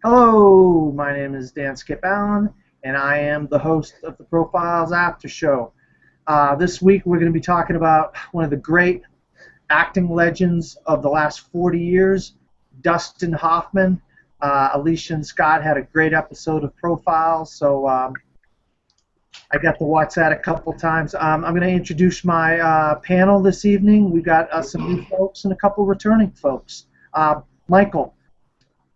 Hello, my name is Dan Skip Allen, and I am the host of the Profiles After Show. This week we're going to be talking about one of the great acting legends of the last 40 years, Dustin Hoffman. Alicia and Scott had a great episode of Profiles, so I got to watch that a couple times. I'm going to introduce my panel this evening. We got some new folks and a couple returning folks. Michael,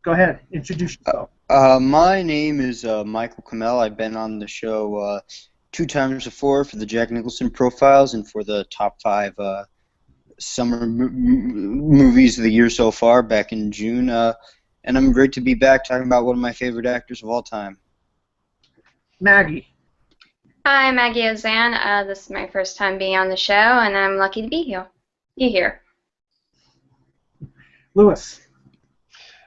go ahead, introduce yourself. My name is Michael Kamel. I've been on the show 2 times before for the Jack Nicholson Profiles and for the top 5 summer movies of the year so far back in June. And I'm great to be back talking about one of my favorite actors of all time. Maggie. Hi, I'm Maggie Ozan. This is my first time being on the show, and I'm lucky to be here. Lewis.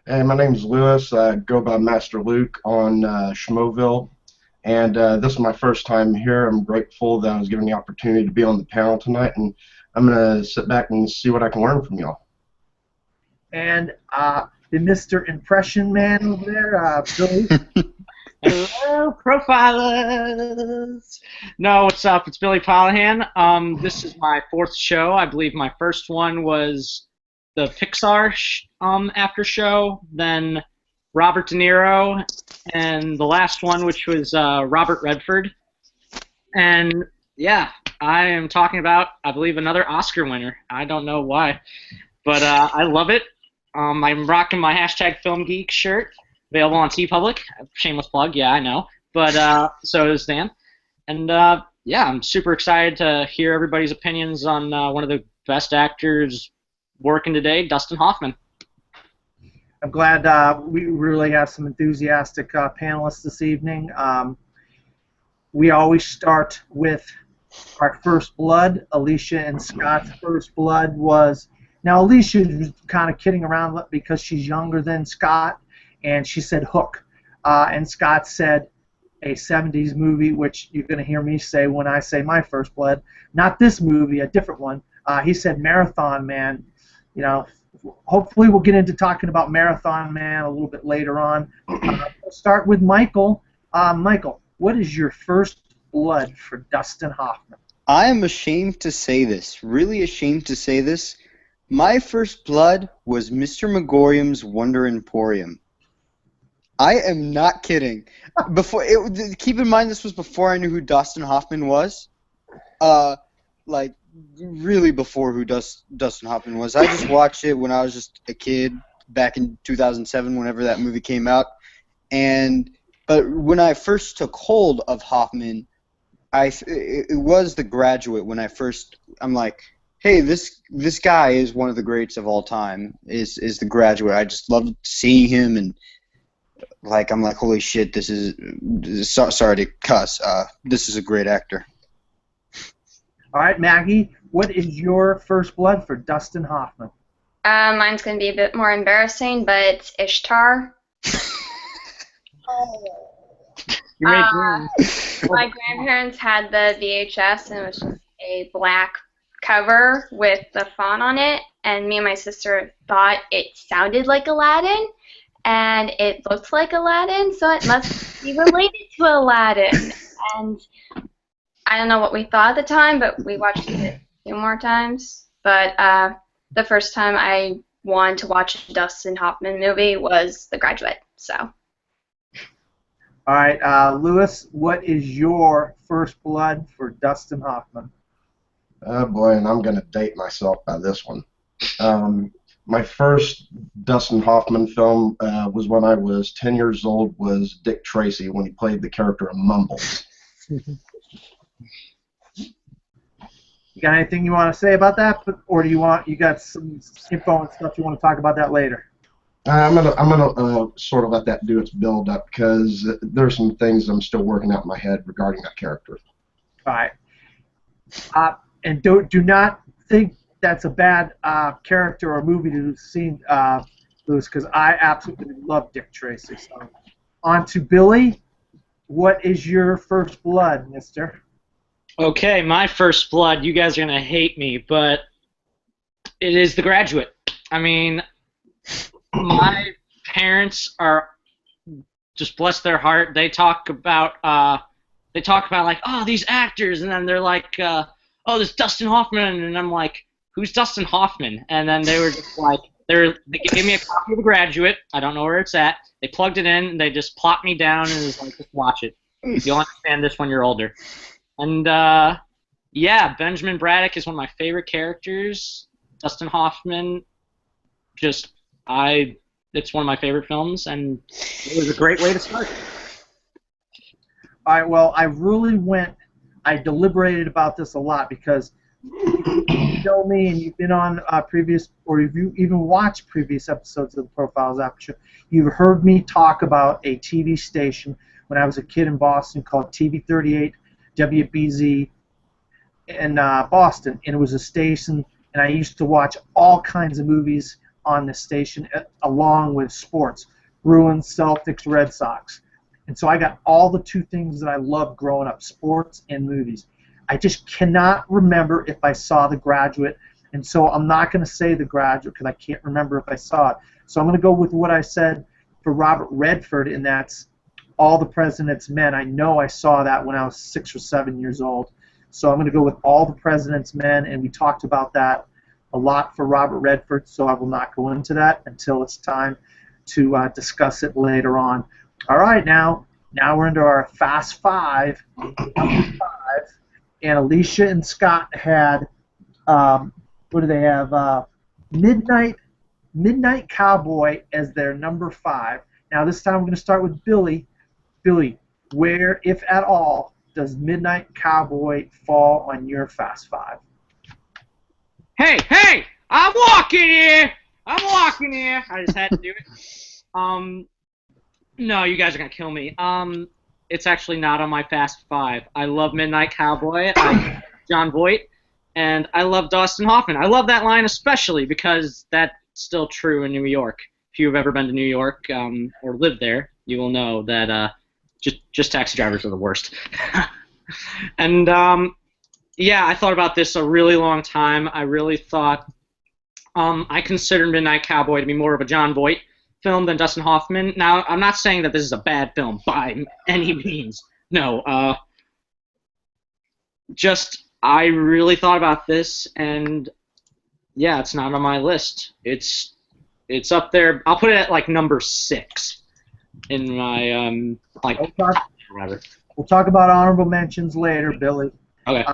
Hey, my name's Lewis. I go by Master Luke on Schmoville, and this is my first time here. I'm grateful that I was given the opportunity to be on the panel tonight, and I'm going to sit back and see what I can learn from y'all. And the Mr. Impression Man over there, Billy. Hello, Profilers! No, what's up? It's Billy Polihan. This is my 4th show. I believe my first one was the Pixar after show, then Robert De Niro, and the last one, which was Robert Redford. And yeah, I am talking about, I believe, another Oscar winner. I don't know why, but I love it. I'm rocking my #FilmGeek shirt, available on TeePublic. Shameless plug, yeah, I know. But so is Dan. And yeah, I'm super excited to hear everybody's opinions on one of the best actors working today, Dustin Hoffman. I'm glad we really have some enthusiastic panelists this evening. We always start with our first blood. Alicia and Scott's first blood was... Now, Alicia was kind of kidding around because she's younger than Scott, and she said Hook. And Scott said a 70s movie, which you're going to hear me say when I say my first blood. Not this movie, a different one. He said Marathon Man. You know, hopefully we'll get into talking about Marathon Man a little bit later on. We'll start with Michael. Michael, what is your first blood for Dustin Hoffman? I am ashamed to say this, really ashamed to say this. My first blood was Mr. Megorium's Wonder Emporium. I am not kidding. Keep in mind this was before I knew who Dustin Hoffman was. Like, really before who Dustin Hoffman was. I just watched it when I was just a kid back in 2007, whenever that movie came out. But when I first took hold of Hoffman, it was The Graduate. When I'm like, hey, this guy is one of the greats of all time. Is The Graduate. I just loved seeing him, and I'm like, holy shit, sorry to cuss. This is a great actor. All right, Maggie, what is your first blood for Dustin Hoffman? Mine's going to be a bit more embarrassing, but it's Ishtar. My grandparents had the VHS, and it was just a black cover with the font on it, and me and my sister thought it sounded like Aladdin, and it looked like Aladdin, so it must be related to Aladdin. And I don't know what we thought at the time, but we watched it a few more times. But the first time I wanted to watch a Dustin Hoffman movie was The Graduate. So. All right, Lewis, what is your first blood for Dustin Hoffman? Oh boy, and I'm going to date myself by this one. My first Dustin Hoffman film was when I was 10 years old, was Dick Tracy, when he played the character of Mumbles. You got anything you want to say about that, or you got some info and stuff you want to talk about that later? I'm gonna sort of let that do its build up, because there's some things I'm still working out in my head regarding that character. All right. And do not think that's a bad character or movie to have seen, Lewis, because I absolutely love Dick Tracy. So, on to Billy. What is your first blood, mister? Okay, my first blood, you guys are going to hate me, but it is The Graduate. I mean, my parents are just bless their heart. They talk about like, oh, these actors, and then they're like, oh, this Dustin Hoffman, and I'm like, who's Dustin Hoffman? And then they were just like, they gave me a copy of The Graduate. I don't know where it's at. They plugged it in, and they just plopped me down, and it was like, just watch it. You'll understand this when you're older. And yeah, Benjamin Braddock is one of my favorite characters. Dustin Hoffman, it's one of my favorite films, and it was a great way to start. All right, well, I deliberated about this a lot because you know me and you've been on previous, or if you even watched previous episodes of the Profiles After Show, you've heard me talk about a TV station when I was a kid in Boston called TV 38 WBZ in Boston, and it was a station, and I used to watch all kinds of movies on the station along with sports, Bruins, Celtics, Red Sox. And so I got all the two things that I loved growing up, sports and movies. I just cannot remember if I saw The Graduate, and so I'm not going to say The Graduate because I can't remember if I saw it. So I'm going to go with what I said for Robert Redford, and that's All the President's Men. I know I saw that when I was 6 or 7 years old. So I'm going to go with All the President's Men, and we talked about that a lot for Robert Redford, so I will not go into that until it's time to discuss it later on. All right, now we're into our Fast Five. Number 5. And Alicia and Scott had, what do they have? Midnight Cowboy as their number 5. Now this time we're going to start with Billy. Billy, where, if at all, does Midnight Cowboy fall on your Fast Five? Hey! I'm walking here! I just had to do it. No, you guys are gonna kill me. It's actually not on my Fast Five. I love Midnight Cowboy. I love John Voight, and I love Dustin Hoffman. I love that line especially because that's still true in New York. If you've ever been to New York or lived there, you will know that just taxi drivers are the worst. And yeah, I thought about this a really long time. I really thought I considered Midnight Cowboy to be more of a John Voight film than Dustin Hoffman. Now, I'm not saying that this is a bad film by any means. No, just I really thought about this, and yeah, it's not on my list. It's up there. I'll put it at like number 6 in my whatever. We'll talk about honorable mentions later, Billy. Okay.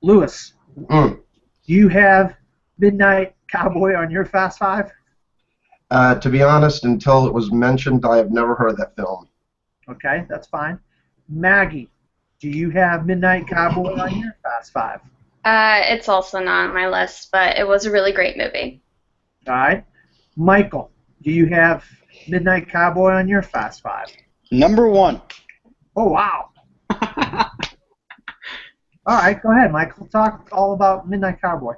Lewis, do you have Midnight Cowboy on your Fast Five? To be honest, until it was mentioned, I have never heard of that film. Okay, that's fine. Maggie, do you have Midnight Cowboy on your Fast Five? It's also not on my list, but it was a really great movie. All right. Michael, do you have Midnight Cowboy on your Fast Five? Number 1. Oh, wow. All right, go ahead, Michael. Talk all about Midnight Cowboy.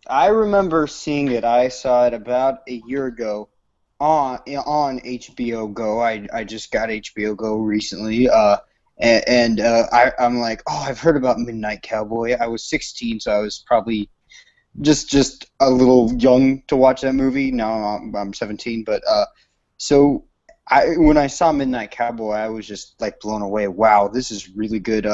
I remember seeing it. I saw it about a year ago on HBO Go. I just got HBO Go recently, and I'm like, oh, I've heard about Midnight Cowboy. I was 16, so I was probably just a little young to watch that movie. Now I'm 17, but so when I saw Midnight Cowboy, I was just like blown away. Wow, this is really good.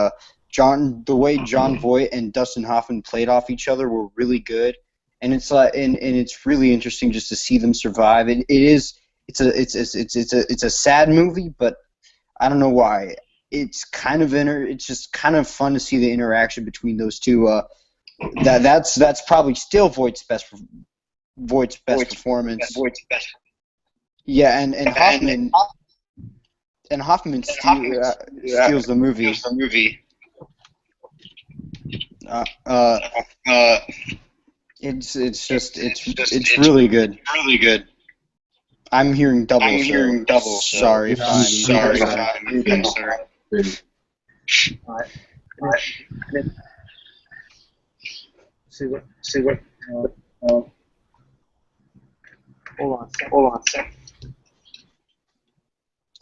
The way John Voight and Dustin Hoffman played off each other were really good, and it's like and it's really interesting just to see them survive. It's a sad movie, but I don't know why. It's kind of it's just kind of fun to see the interaction between those two. That's probably still Voight's best performance. Yeah, and Hoffman steals the movie. It's really good. Really good. I'm hearing double. Sorry. Sorry. See what. Hold on a second.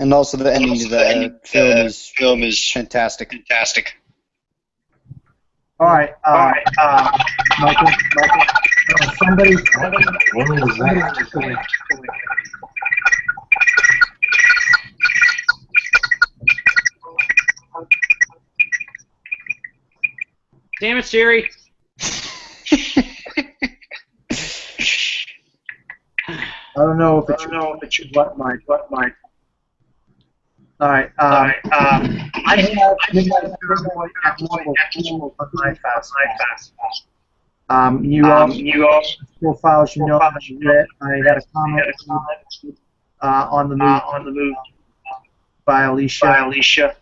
And also the ending of the film is fantastic. All right, Michael, somebody. Damn it, Siri. I don't know if it's what mic. All right. I have Midnight Paranoid at number 4 on my fast. You all profiles, you know, I had a comment on the move by Alicia.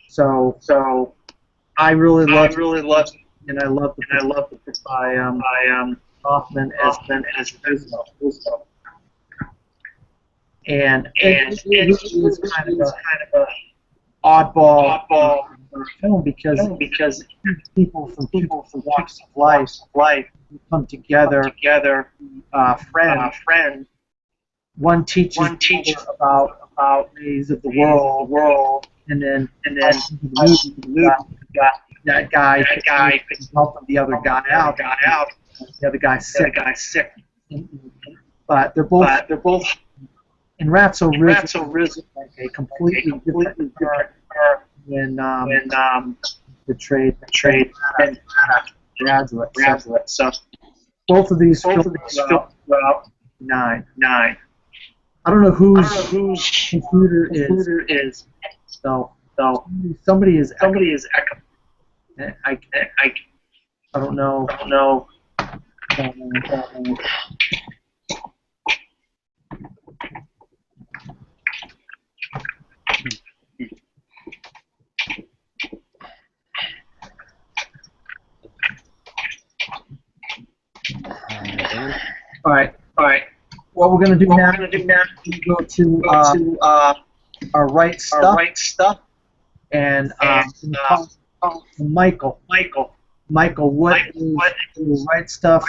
So I really love and I love the by Hoffman as Roosevelt. And it is kind of a oddball film because people from walks of life come together, friends. One teaches about ways of the world, and then the movie got that guy helping the other guy out. The other guy's sick. But they're both in Ratso Rizzo, like a completely different when the trade and graduate. So both of these films were out 9. I don't know whose computer is. So somebody is echoing. I don't know. All right. What we're gonna do now is go to our right stuff, and Michael, what is the right stuff?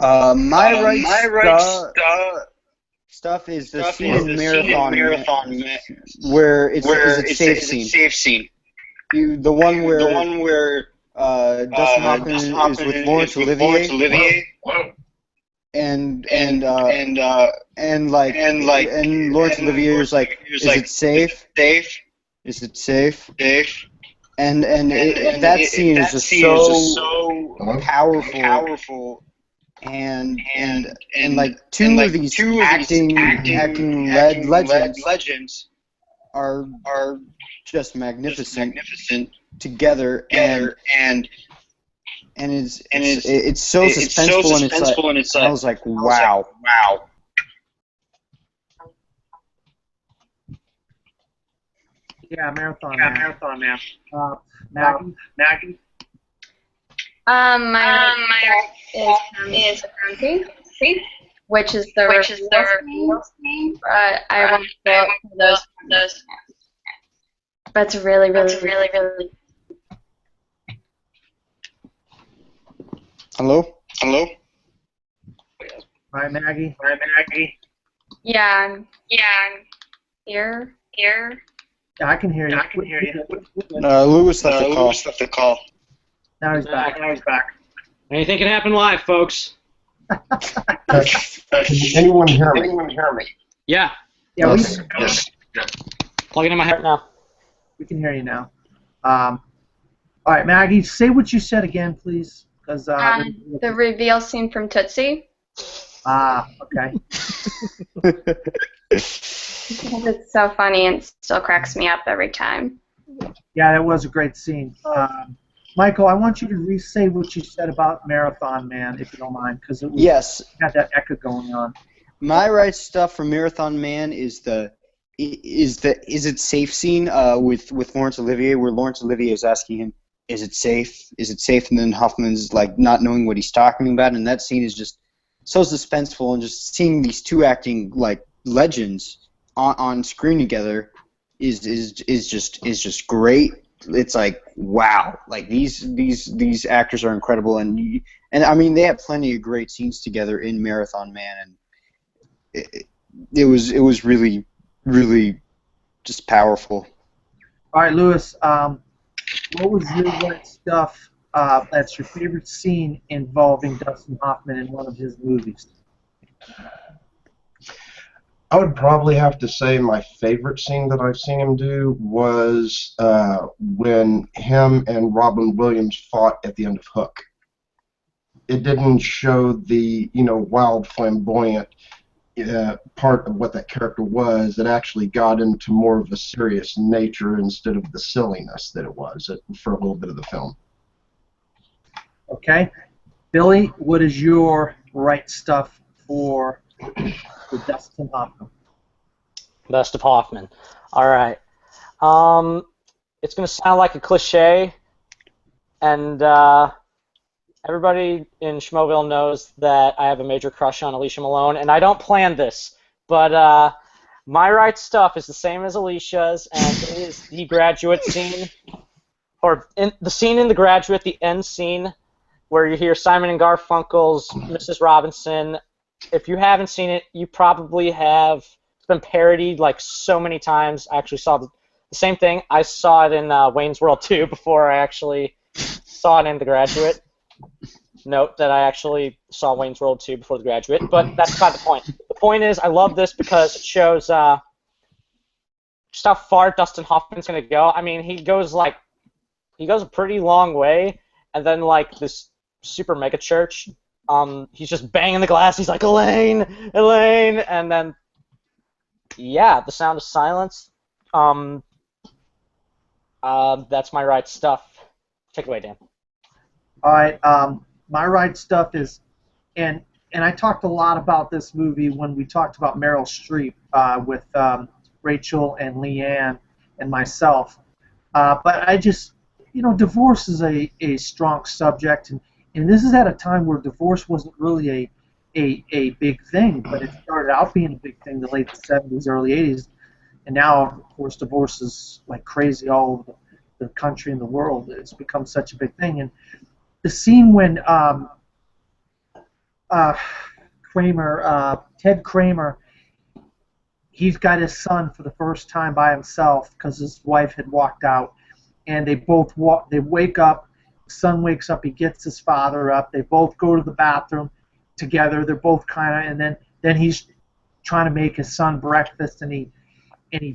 My right stuff is the scene in Marathon Man, where it's a safe scene. The one where Dustin Hoffman is with Laurence Olivier. And Laurence Olivier is like, is it safe? Is it safe? And that scene is just so powerful. And like two of these acting legends are just magnificent together, and it's so suspenseful, and it's like, I was like, wow. Yeah, Marathon Man. Maggie. My is County, which is the reveal scene, but I won't go those. But it's really. Hello. Hi, Maggie. Yeah, I'm here. Yeah, I can hear you. Lewis left the call. Now he's back. Anything can happen live, folks. Can anyone hear me? Yeah. Yes. Plug it in my head now. We can hear you now. All right, Maggie, say what you said again, please. Because the reveal scene from Tootsie. Okay. It's so funny and still cracks me up every time. Yeah, that was a great scene. Michael, I want you to re-say what you said about Marathon Man, if you don't mind, because it was got that echo going on. My right stuff for Marathon Man is the is it safe scene with Laurence Olivier, where Laurence Olivier is asking him, is it safe, and then Hoffman's like not knowing what he's talking about, and that scene is just so suspenseful, and just seeing these two acting like legends on screen together is just great. It's like, wow, like these actors are incredible, and I mean, they have plenty of great scenes together in Marathon Man, and it was really just powerful. All right, Lewis, what was your right stuff? That's your favorite scene involving Dustin Hoffman in one of his movies? I would probably have to say my favorite scene that I've seen him do was when him and Robin Williams fought at the end of Hook. It didn't show the wild, flamboyant part of what that character was. It actually got into more of a serious nature instead of the silliness that it was for a little bit of the film. Okay. Billy, what is your right stuff for the Dustin Hoffman? Best of Hoffman. All right. It's going to sound like a cliche, and everybody in Schmoville knows that I have a major crush on Alicia Malone, and I don't plan this, but my right stuff is the same as Alicia's, and it is the Graduate scene, or the scene in The Graduate, the end scene, where you hear Simon and Garfunkel's Mrs. Robinson. If you haven't seen it, you probably have. It's been parodied like so many times. I actually saw the same thing. I saw it in Wayne's World 2 before I actually saw it in The Graduate. Note that I actually saw Wayne's World 2 before The Graduate, but that's not the point. The point is, I love this because it shows just how far Dustin Hoffman's going to go. I mean, he goes a pretty long way, and then like this super mega church, he's just banging the glass. He's like, Elaine, Elaine, and then yeah, The Sound of Silence. That's my right stuff. Take it away, Dan. All right. My right stuff is, and I talked a lot about this movie when we talked about Meryl Streep with Rachel and Leanne and myself. But I just, divorce is a strong subject, and this is at a time where divorce wasn't really a big thing, but it started out being a big thing in the late 70s, early 80s, and now, of course, divorce is like crazy all over the country and the world. It's become such a big thing, and the scene when Ted Kramer, he's got his son for the first time by himself because his wife had walked out, and they wake up, the son wakes up, he gets his father up, they both go to the bathroom together, they're both kind of, and then he's trying to make his son breakfast, and he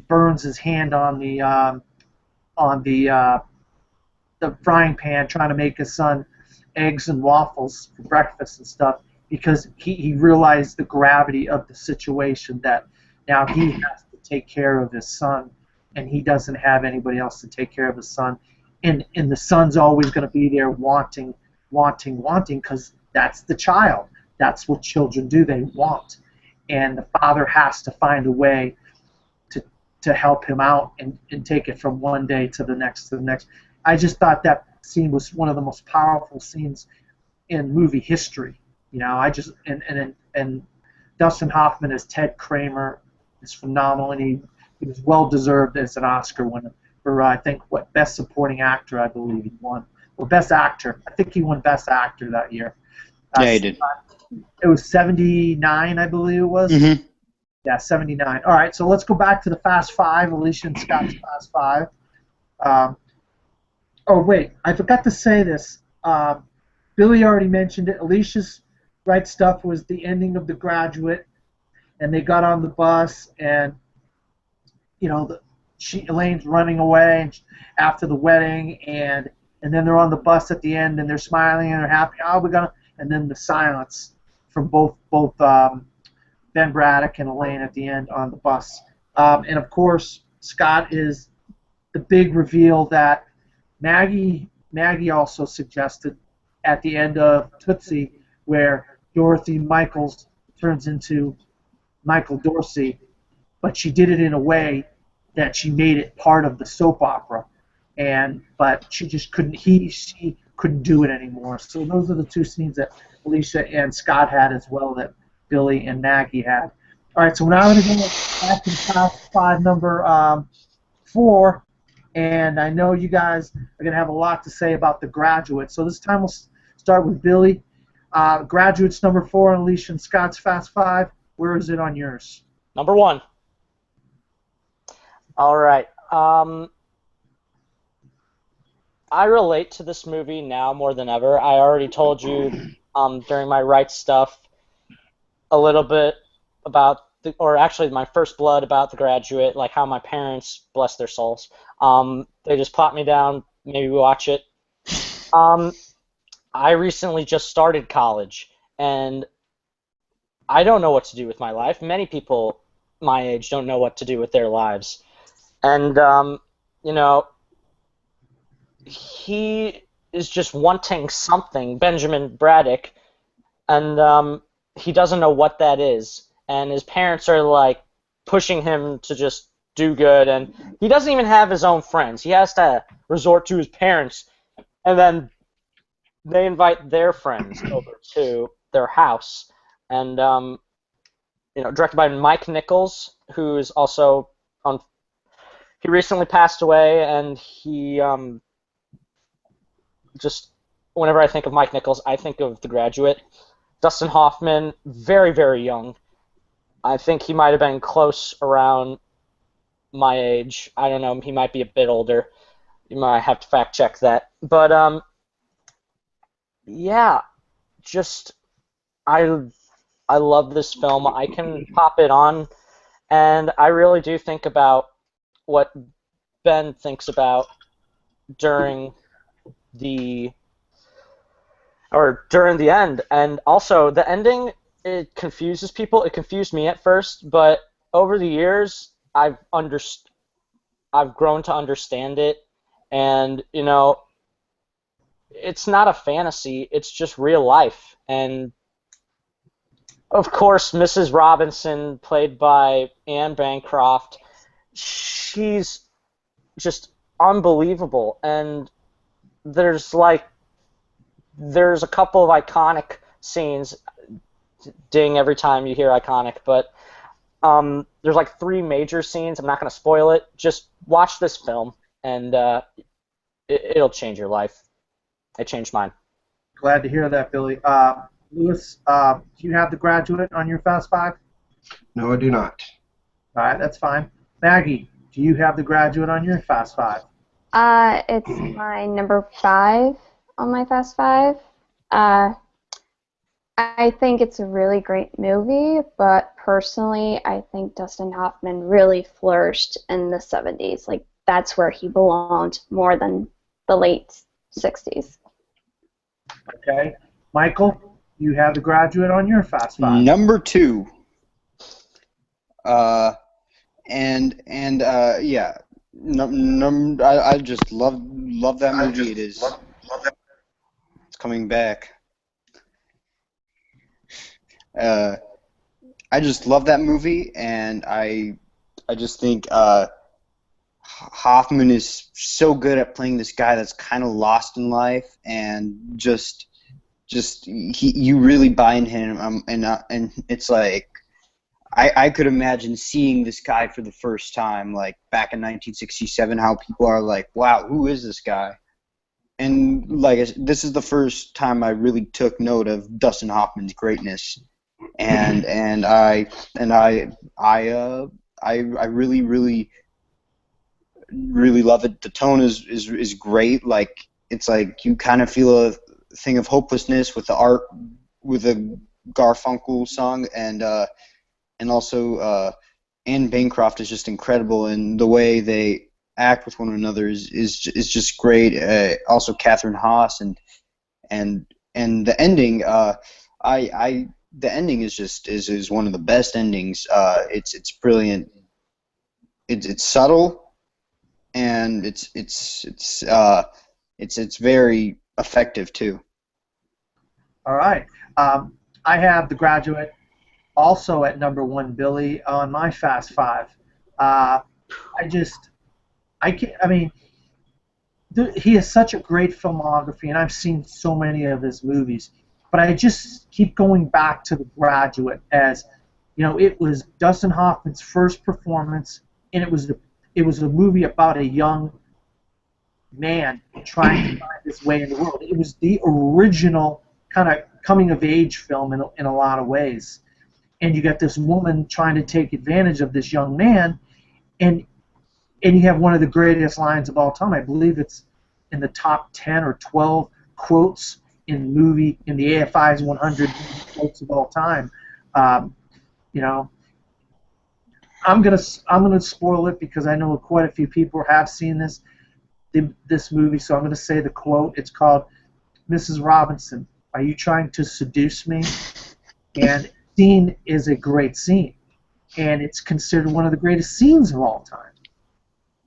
burns his hand on the frying pan trying to make his son eggs and waffles for breakfast and stuff, because he realized the gravity of the situation, that now he has to take care of his son, and he doesn't have anybody else to take care of his son, and the son's always going to be there wanting, because that's the child. That's what children do. They want, and the father has to find a way to help him out and take it from one day to the next to the next. I just thought that scene was one of the most powerful scenes in movie history. And Dustin Hoffman as Ted Kramer is phenomenal, and he was well deserved as an Oscar winner for I think Best Supporting Actor, I believe he won, or Best Actor. I think he won Best Actor that year. Yeah, he did. It was 79, I believe it was. Mm-hmm. Yeah, 79. All right, so let's go back to the Fast Five, Alicia and Scott's Fast Five. Oh, wait, I forgot to say this. Billy already mentioned it. Alicia's right stuff was the ending of The Graduate, and they got on the bus, and, Elaine's running away after the wedding, and then they're on the bus at the end, and they're smiling, and they're happy. Oh, we're going to... And then the silence from both Ben Braddock and Elaine at the end on the bus. And, of course, Scott is the big reveal that Maggie also suggested at the end of Tootsie, where Dorothy Michaels turns into Michael Dorsey, but she did it in a way that she made it part of the soap opera, but she just couldn't. She couldn't do it anymore. So those are the two scenes that Alicia and Scott had as well, that Billy and Maggie had. All right, so now I'm going to go back to Fast Five number 4, and I know you guys are going to have a lot to say about The Graduate. So this time we'll start with Billy. Graduate's number 4 on Alicia and Scott's Fast Five. Where is it on yours? Number 1. All right. I relate to this movie now more than ever. I already told you during my right stuff a little bit about or actually my first blood about The Graduate, like how my parents, bless their souls, they just plopped me down, maybe we watch it. I recently just started college, and I don't know what to do with my life. Many people my age don't know what to do with their lives. And, you know, he is just wanting something, Benjamin Braddock, and he doesn't know what that is. And his parents are, like, pushing him to just do good, and he doesn't even have his own friends. He has to resort to his parents, and then they invite their friends over to their house. And, directed by Mike Nichols, who's also on. He recently passed away, and he just whenever I think of Mike Nichols, I think of The Graduate. Dustin Hoffman, very, very young. I think he might have been close around my age. I don't know. He might be a bit older. You might have to fact check that. But yeah, just I love this film. I can pop it on, and I really do think about what Ben thinks about during the end. And also, the ending, it confuses people. It confused me at first, but over the years, I've grown to understand it, and it's not a fantasy. It's just real life. And of course, Mrs. Robinson, played by Anne Bancroft, she's just unbelievable. And there's a couple of iconic scenes. Ding every time you hear iconic, but there's like 3 major scenes. I'm not going to spoil it. Just watch this film, and it'll change your life. It changed mine. Glad to hear that, Billy. Lewis, do you have The Graduate on your Fast Five? No, I do not. All right, that's fine. Maggie, do you have The Graduate on your Fast Five? It's my number 5 on my Fast Five. I think it's a really great movie, but personally, I think Dustin Hoffman really flourished in the 70s. Like, that's where he belonged more than the late 60s. Okay. Michael, you have The Graduate on your Fast Five. Number 2. Yeah. I just love that movie. It's coming back. I just love that movie, and I just think Hoffman is so good at playing this guy that's kind of lost in life, and you really buy in him, and it's like I could imagine seeing this guy for the first time, like back in 1967, how people are like, wow, who is this guy? And like, this is the first time I really took note of Dustin Hoffman's greatness, and I really, really, really love it. The tone is great. Like, it's like you kind of feel a thing of hopelessness with the art, with a Garfunkel song, and also Anne Bancroft is just incredible, and the way they act with one another is just great. Also Catherine Haas, and the ending, the ending is one of the best endings. It's brilliant. It's subtle, and it's very effective too. All right. I have The Graduate also at number 1, Billy, on my Fast Five. He has such a great filmography, and I've seen so many of his movies, but I just keep going back to The Graduate as, it was Dustin Hoffman's first performance, and it was a movie about a young man trying to find his way in the world. It was the original kind of coming-of-age film in a lot of ways. And you got this woman trying to take advantage of this young man, and you have one of the greatest lines of all time. I believe it's in the top 10 or 12 quotes in the AFI's 100 quotes of all time. I'm gonna spoil it because I know quite a few people have seen this movie. So I'm gonna say the quote. It's called "Mrs. Robinson, are you trying to seduce me?" And scene is a great scene, and it's considered one of the greatest scenes of all time.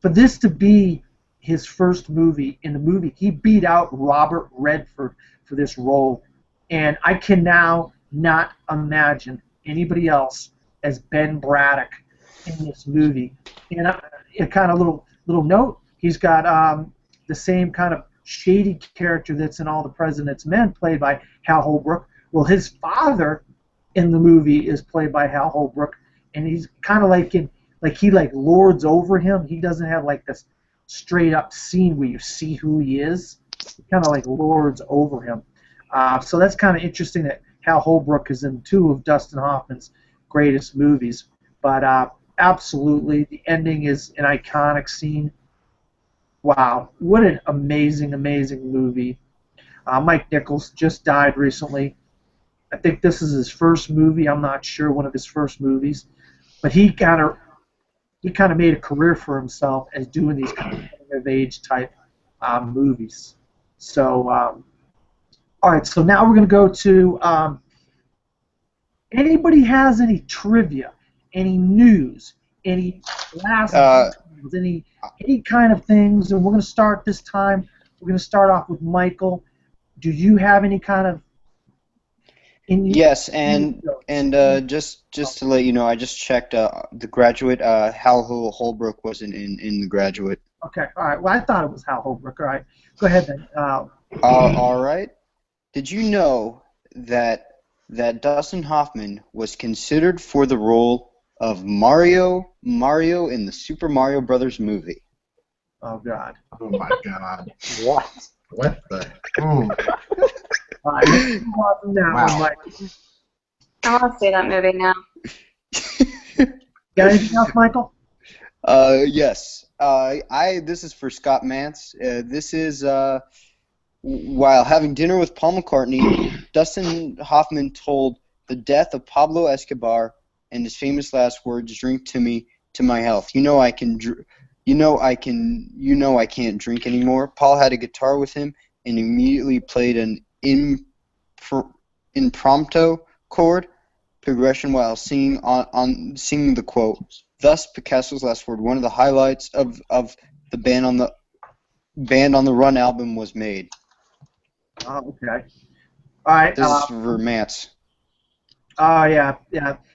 For this to be his first movie, in the movie, he beat out Robert Redford for this role, and I can now not imagine anybody else as Ben Braddock in this movie. And a kind of little note, he's got the same kind of shady character that's in All the President's Men, played by Hal Holbrook. Well, his father in the movie is played by Hal Holbrook, and he's kind of like he lords over him. He doesn't have like this straight up scene where you see who he is. He kind of like lords over him. So that's kind of interesting that Hal Holbrook is in two of Dustin Hoffman's greatest movies. But absolutely, the ending is an iconic scene. Wow, what an amazing, amazing movie. Mike Nichols just died recently. I think this is his first movie. I'm not sure, one of his first movies. But he kind of made a career for himself as doing these kind of coming-of-age type movies. So, all right. So now we're going to go to anybody has any trivia, any news, any last any kind of things, and we're going to start this time. We're going to start off with Michael. Do you have any kind of Yes, and just to let you know, I just checked The Graduate. Hal Holbrook wasn't in The Graduate. Okay, all right. Well, I thought it was Hal Holbrook. All right, go ahead then. All right. Did you know that Dustin Hoffman was considered for the role of Mario in the Super Mario Brothers movie? Oh God. Oh my God. What? What the? All right, Wow. Mike. I want to see that movie now. Got anything else, Michael? Yes. This is for Scott Mance. This is while having dinner with Paul McCartney, Dustin Hoffman told the death of Pablo Escobar and his famous last words, "Drink to me, to my health. You know I can't drink anymore." Paul had a guitar with him and immediately played an impromptu chord progression while singing singing the quote. Thus, Picasso's last word, one of the highlights of the Band on the Run album, was made. Oh, okay. All right. This is for Mance. Oh, yeah.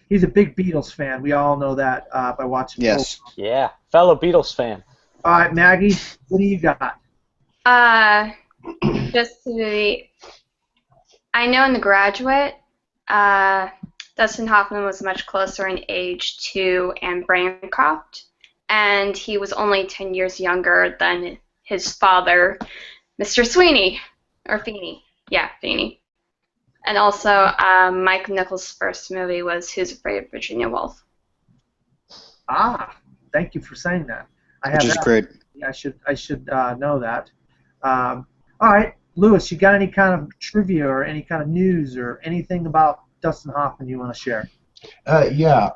He's a big Beatles fan. We all know that by watching. Yes. Yeah, fellow Beatles fan. All right, Maggie, what do you got? Just to be, I know in The Graduate, Dustin Hoffman was much closer in age to Anne Bancroft, and he was only 10 years younger than his father, Mr. Sweeney, or Feeney. Yeah, Feeney. And also, Mike Nichols' first movie was Who's Afraid of Virginia Woolf. Ah, thank you for saying that. I have Which is that. great. Yeah, I should know that. All right, Lewis, you got any kind of trivia or any kind of news or anything about Dustin Hoffman you want to share? Yeah.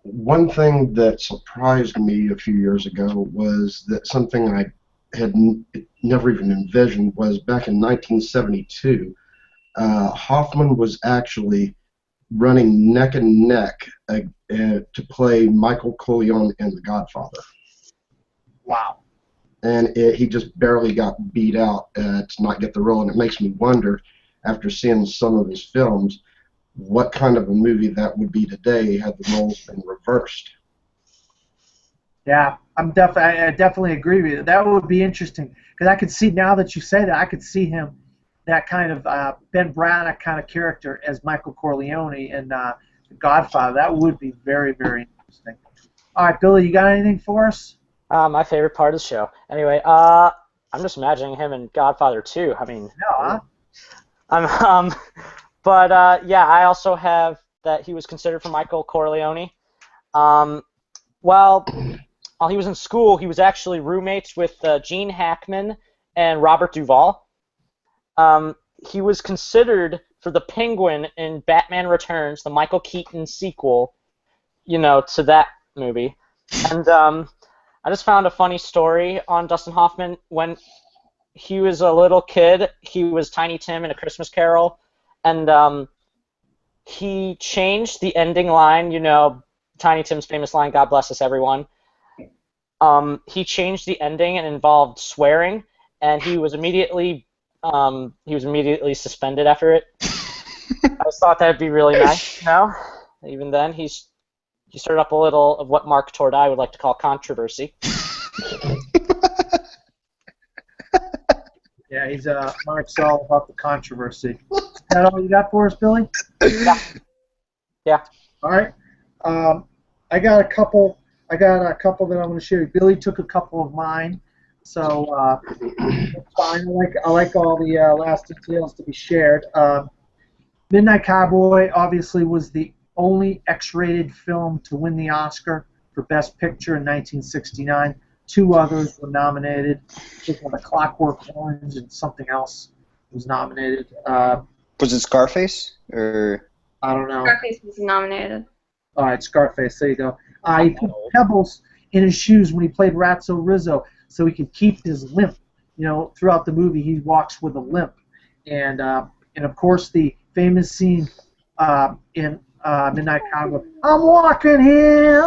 One thing that surprised me a few years ago was that something I had never even envisioned was back in 1972, Hoffman was actually running neck and neck to play Michael Corleone in The Godfather. Wow. And he just barely got beat out to not get the role, and it makes me wonder, after seeing some of his films, what kind of a movie that would be today had the roles been reversed. Yeah, I definitely agree with you. That would be interesting because I could see, now that you say that, I could see him, that kind of Ben Braddock kind of character as Michael Corleone in The Godfather. That would be very, very interesting. All right, Billy, you got anything for us? My favorite part of the show. Anyway, I'm just imagining him in Godfather 2. I mean, No, huh? yeah, I also have that he was considered for Michael Corleone. Well, while he was in school, he was actually roommates with Gene Hackman and Robert Duvall. He was considered for the Penguin in Batman Returns, the Michael Keaton sequel, to that movie. And I just found a funny story on Dustin Hoffman. When he was a little kid, he was Tiny Tim in A Christmas Carol, and he changed the ending line, you know, Tiny Tim's famous line, "God bless us, everyone." He changed the ending and involved swearing, and he was immediately suspended after it. I just thought that'd be really nice, you know. Even then, he stirred up a little of what Mark Tordai would like to call controversy. Yeah, he's Mark's all about the controversy. Is that all you got for us, Billy? Yeah. All right. I got a couple. that I'm going to share. Billy took a couple of mine, so it's fine. I like all the last details to be shared. Midnight Cowboy obviously was the only X-rated film to win the Oscar for Best Picture in 1969. Two others were nominated. The Clockwork Orange and something else was nominated. Was it Scarface or? I don't know. Scarface was nominated. All right, Scarface. There you go. He put pebbles in his shoes when he played Ratso Rizzo, so he could keep his limp. You know, throughout the movie, he walks with a limp, and of course the famous scene in Midnight Cowboy, I'm walking here,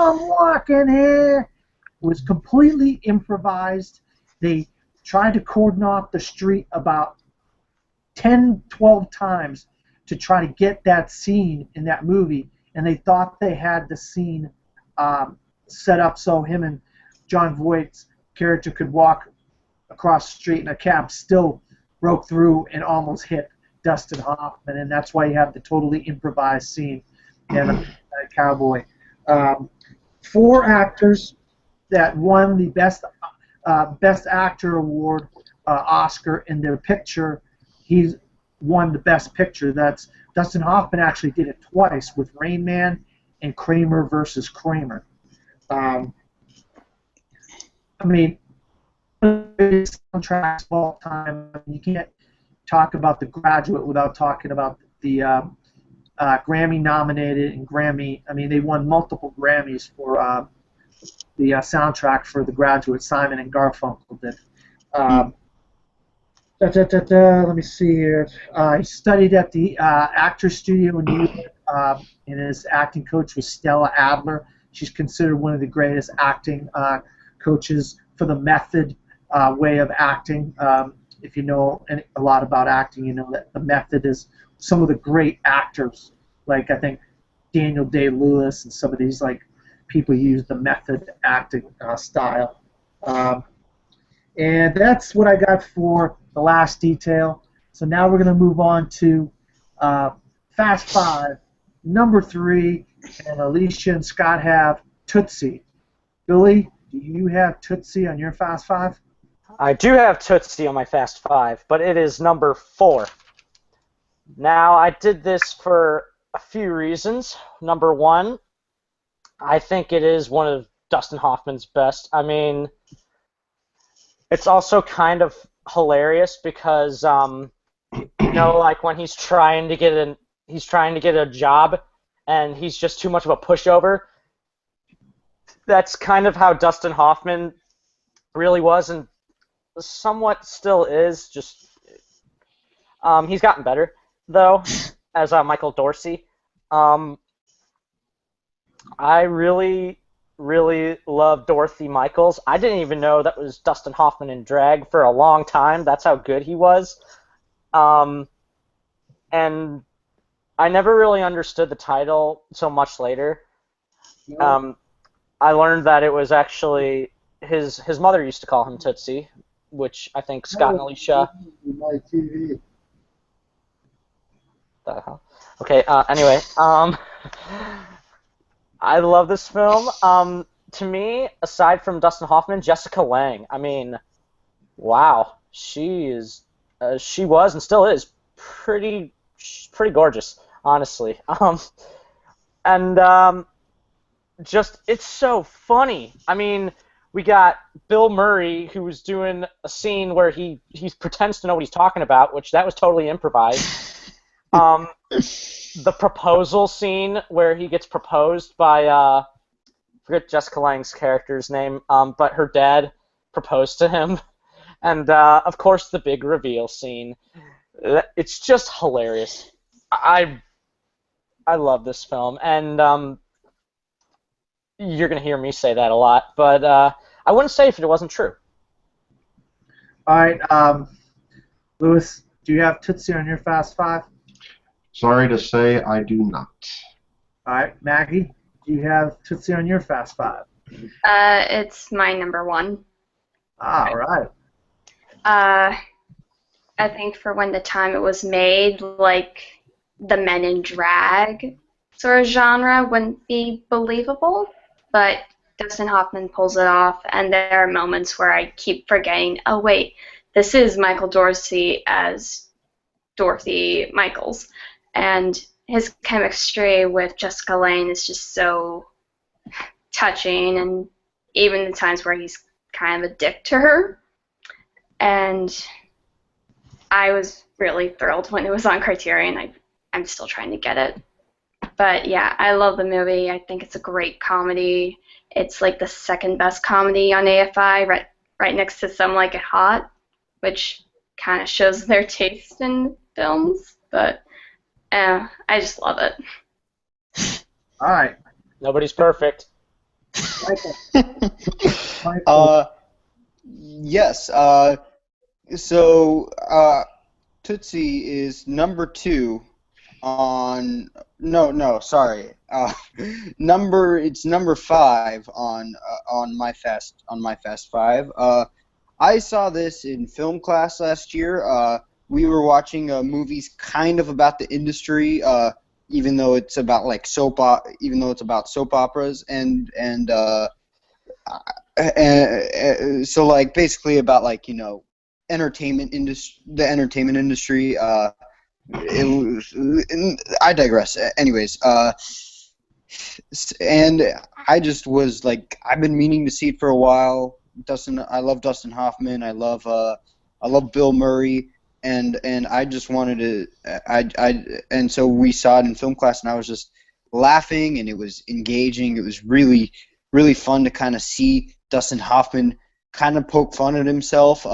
was completely improvised. They tried to cordon off the street about 10, 12 times to try to get that scene in that movie, and they thought they had the scene set up so him and John Voight's character could walk across the street, and a cab still broke through and almost hit Dustin Hoffman, and that's why you have the totally improvised scene in Cowboy. 4 actors that won the Best Actor award, Oscar, in their picture. He's won the Best Picture. That's Dustin Hoffman actually did it twice with Rain Man and Kramer versus Kramer. I mean, soundtracks of all time. You can't talk about The Graduate without talking about the Grammy-nominated and Grammy. I mean, they won multiple Grammys for the soundtrack for The Graduate. Simon and Garfunkel did. Let me see here. He studied at the Actors Studio in New York, and his acting coach was Stella Adler. She's considered one of the greatest acting coaches for the method way of acting. If you know a lot about acting, you know that the method is some of the great actors, like I think Daniel Day-Lewis and some of these like people use the method acting style. And that's what I got for the last detail. So now we're going to move on to Fast 5, number 3, and Alicia and Scott have Tootsie. Billy, do you have Tootsie on your Fast 5? I do have Tootsie on my Fast 5, but it is number 4. Now, I did this for a few reasons. Number 1, I think it is one of Dustin Hoffman's best. I mean, it's also kind of hilarious because, you know, like when he's trying to get a job and he's just too much of a pushover. That's kind of how Dustin Hoffman really was, and somewhat still is. Just he's gotten better though, as Michael Dorsey. I really love Dorothy Michaels. I didn't even know that was Dustin Hoffman in drag for a long time. That's how good he was. And I never really understood the title so much later. I learned that it was actually his mother used to call him Tootsie, which I think Scott and Alicia. My TV. The hell? Okay. Anyway, I love this film. To me, aside from Dustin Hoffman, Jessica Lange. I mean, wow, she was and still is pretty gorgeous, honestly. Just it's so funny. I mean, we got Bill Murray, who was doing a scene where he pretends to know what he's talking about, which that was totally improvised. The proposal scene where he gets proposed by forget Jessica Lange's character's name, but her dad proposed to him, and of course the big reveal scene. It's just hilarious. I love this film, and you're gonna hear me say that a lot, but I wouldn't say if it wasn't true. All right, Lewis, do you have Tootsie on your Fast Five? Sorry to say, I do not. All right, Maggie, do you have Tootsie on your Fast Five? It's my number one. All right. I think for when the time it was made, like the men in drag sort of genre wouldn't be believable, but Dustin Hoffman pulls it off, and there are moments where I keep forgetting, oh wait, this is Michael Dorsey as Dorothy Michaels, and his chemistry with Jessica Lange is just so touching, and even the times where he's kind of a dick to her, and I was really thrilled when it was on Criterion. I'm still trying to get it. But yeah, I love the movie. I think it's a great comedy. It's like the second best comedy on AFI, right next to Some Like It Hot, which kind of shows their taste in films. But I just love it. All right. Nobody's perfect. Michael. Yes. So Tootsie is number 2 on sorry. It's number 5 on my Fast Five. I saw this in film class last year. We were watching movies kind of about the industry, even though it's about like soap operas and so like basically about like the entertainment industry. I digress. Anyways, and I just was like, I've been meaning to see it for a while. I love Dustin Hoffman. I love Bill Murray, and I just wanted to. And so we saw it in film class, and I was just laughing, and it was engaging. It was really, really fun to kind of see Dustin Hoffman kind of poke fun at himself.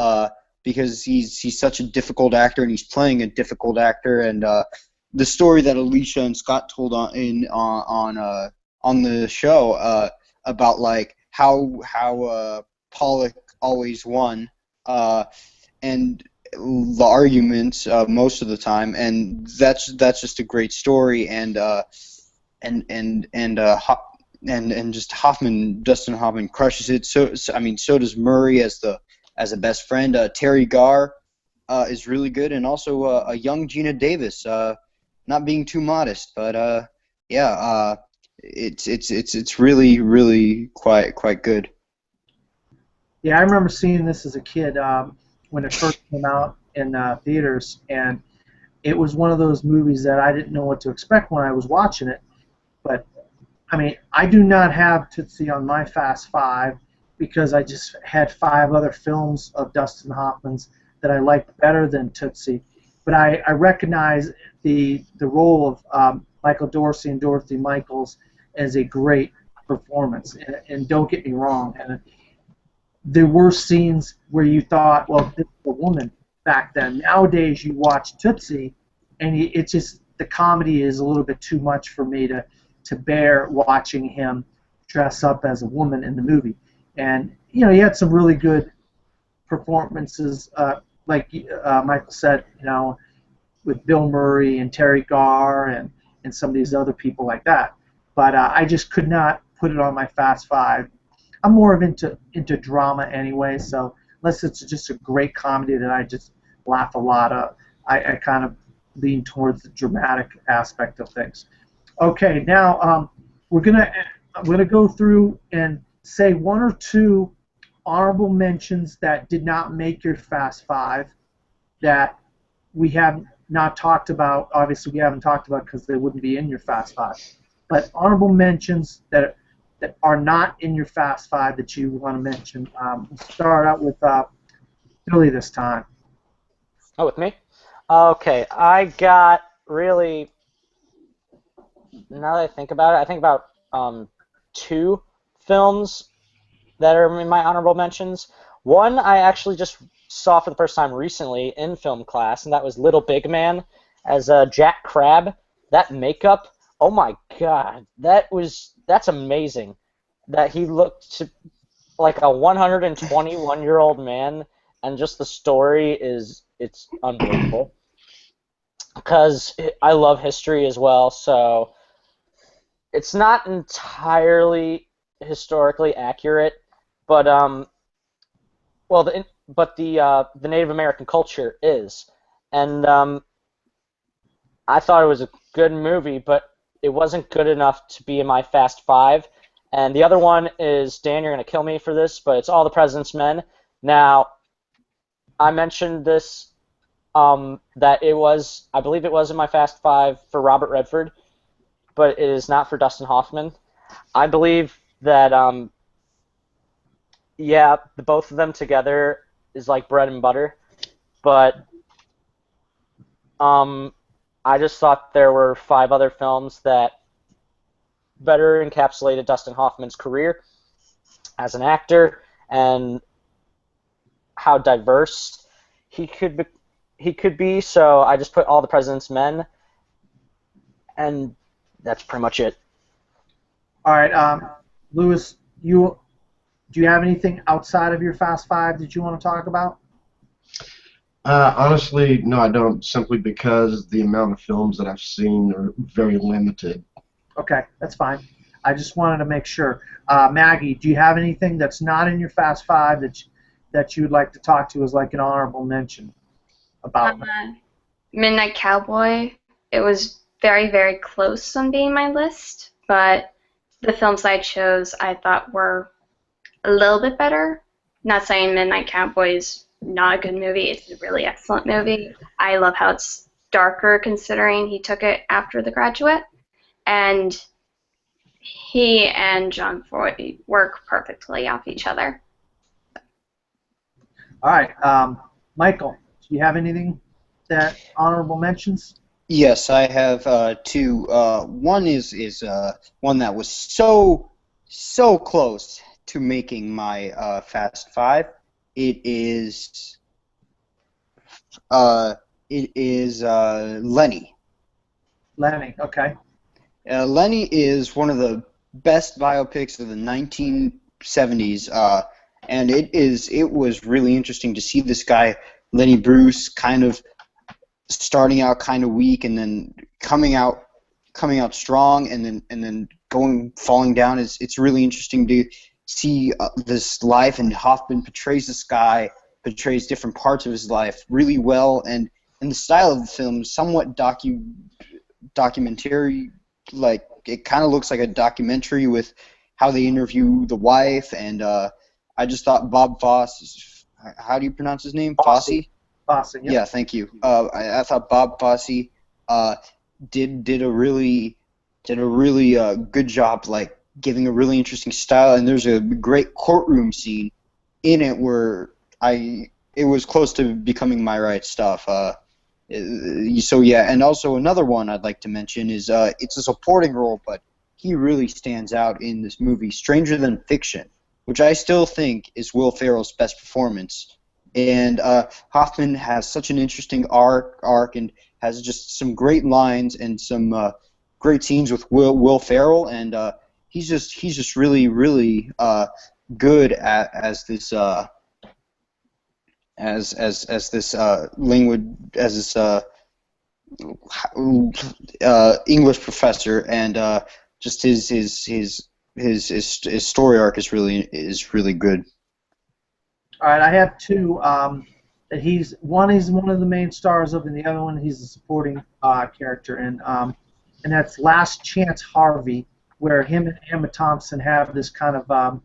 Because he's such a difficult actor, and he's playing a difficult actor, and the story that Alicia and Scott told on the show about like how Pollock always won, and the arguments most of the time, and that's just a great story, and just Dustin Hoffman crushes it. So I mean, so does Murray as a best friend. Terry Garr is really good, and also a young Gina Davis, not being too modest, but it's really, really quite good. Yeah, I remember seeing this as a kid when it first came out in theaters, and it was one of those movies that I didn't know what to expect when I was watching it. But I mean, I do not have Tootsie on my Fast Five, because I just had 5 other films of Dustin Hoffman's that I liked better than Tootsie. But I recognize the role of Michael Dorsey and Dorothy Michaels as a great performance. And don't get me wrong, and there were scenes where you thought, well, this is a woman back then. Nowadays, you watch Tootsie, and it's just the comedy is a little bit too much for me to bear watching him dress up as a woman in the movie. And he had some really good performances, like Michael said, with Bill Murray and Terry Garr and some of these other people like that. But I just could not put it on my Fast Five. I'm more of into drama anyway, so unless it's just a great comedy that I just laugh a lot of, I kind of lean towards the dramatic aspect of things. Okay, now I'm gonna go through and say 1 or 2 honorable mentions that did not make your Fast Five that we have not talked about. Obviously, we haven't talked about because they wouldn't be in your Fast Five. But honorable mentions that are not in your Fast Five that you want to mention. We'll start out with Billy this time. Oh, with me? Okay, I got really. Now that I think about it, I think about 2 films that are in my honorable mentions. One I actually just saw for the first time recently in film class, and that was Little Big Man as Jack Crabbe. That makeup, oh my god, that's amazing. That he looked like a 121-year-old man, and just the story it's unbelievable. Because I love history as well, so it's not entirely historically accurate, but the Native American culture is, and I thought it was a good movie, but it wasn't good enough to be in my Fast Five. And the other one is, Dan, you're gonna kill me for this, but it's All the President's Men. Now, I mentioned this that I believe it was in my Fast Five for Robert Redford, but it is not for Dustin Hoffman. I believe that the both of them together is like bread and butter, but I just thought there were 5 other films that better encapsulated Dustin Hoffman's career as an actor and how diverse he could be. So I just put All the President's Men, and that's pretty much it. All right, Lewis, do you have anything outside of your Fast Five that you want to talk about? Honestly, no, I don't, simply because the amount of films that I've seen are very limited. Okay, that's fine. I just wanted to make sure. Maggie, do you have anything that's not in your Fast Five that you'd like to talk to as like an honorable mention about? Midnight Cowboy. It was very, very close on being my list, but the films I chose I thought were a little bit better. Not saying Midnight Cowboy is not a good movie. It's a really excellent movie. I love how it's darker considering he took it after The Graduate. And he and John Voight work perfectly off each other. All right, Michael, do you have anything that honorable mentions? Yes, I have 2. One is one that was so close to making my Fast Five. It is Lenny. Lenny, okay. Lenny is one of the best biopics of the 1970s, and it was really interesting to see this guy, Lenny Bruce, kind of starting out kind of weak and then coming out strong and then falling down. It's really interesting to see this life, and Hoffman portrays different parts of his life really well, and the style of the film is somewhat documentary. Like, it kind of looks like a documentary with how they interview the wife, and I just thought Bob Fosse, how do you pronounce his name? Fosse? Fosse, yeah. Yeah, thank you. I thought Bob Fosse did a really good job, like giving a really interesting style, and there's a great courtroom scene in it where it was close to becoming my right stuff. So yeah, and also another one I'd like to mention is it's a supporting role, but he really stands out in this movie, Stranger Than Fiction, which I still think is Will Ferrell's best performance. And Hoffman has such an interesting arc and has just some great lines and some great scenes with Will Ferrell, and he's just really good as this English professor, and just his story arc is really good. All right, I have 2 that he's one of the main stars of, and the other one he's a supporting character in, and that's Last Chance Harvey, where him and Emma Thompson have this kind of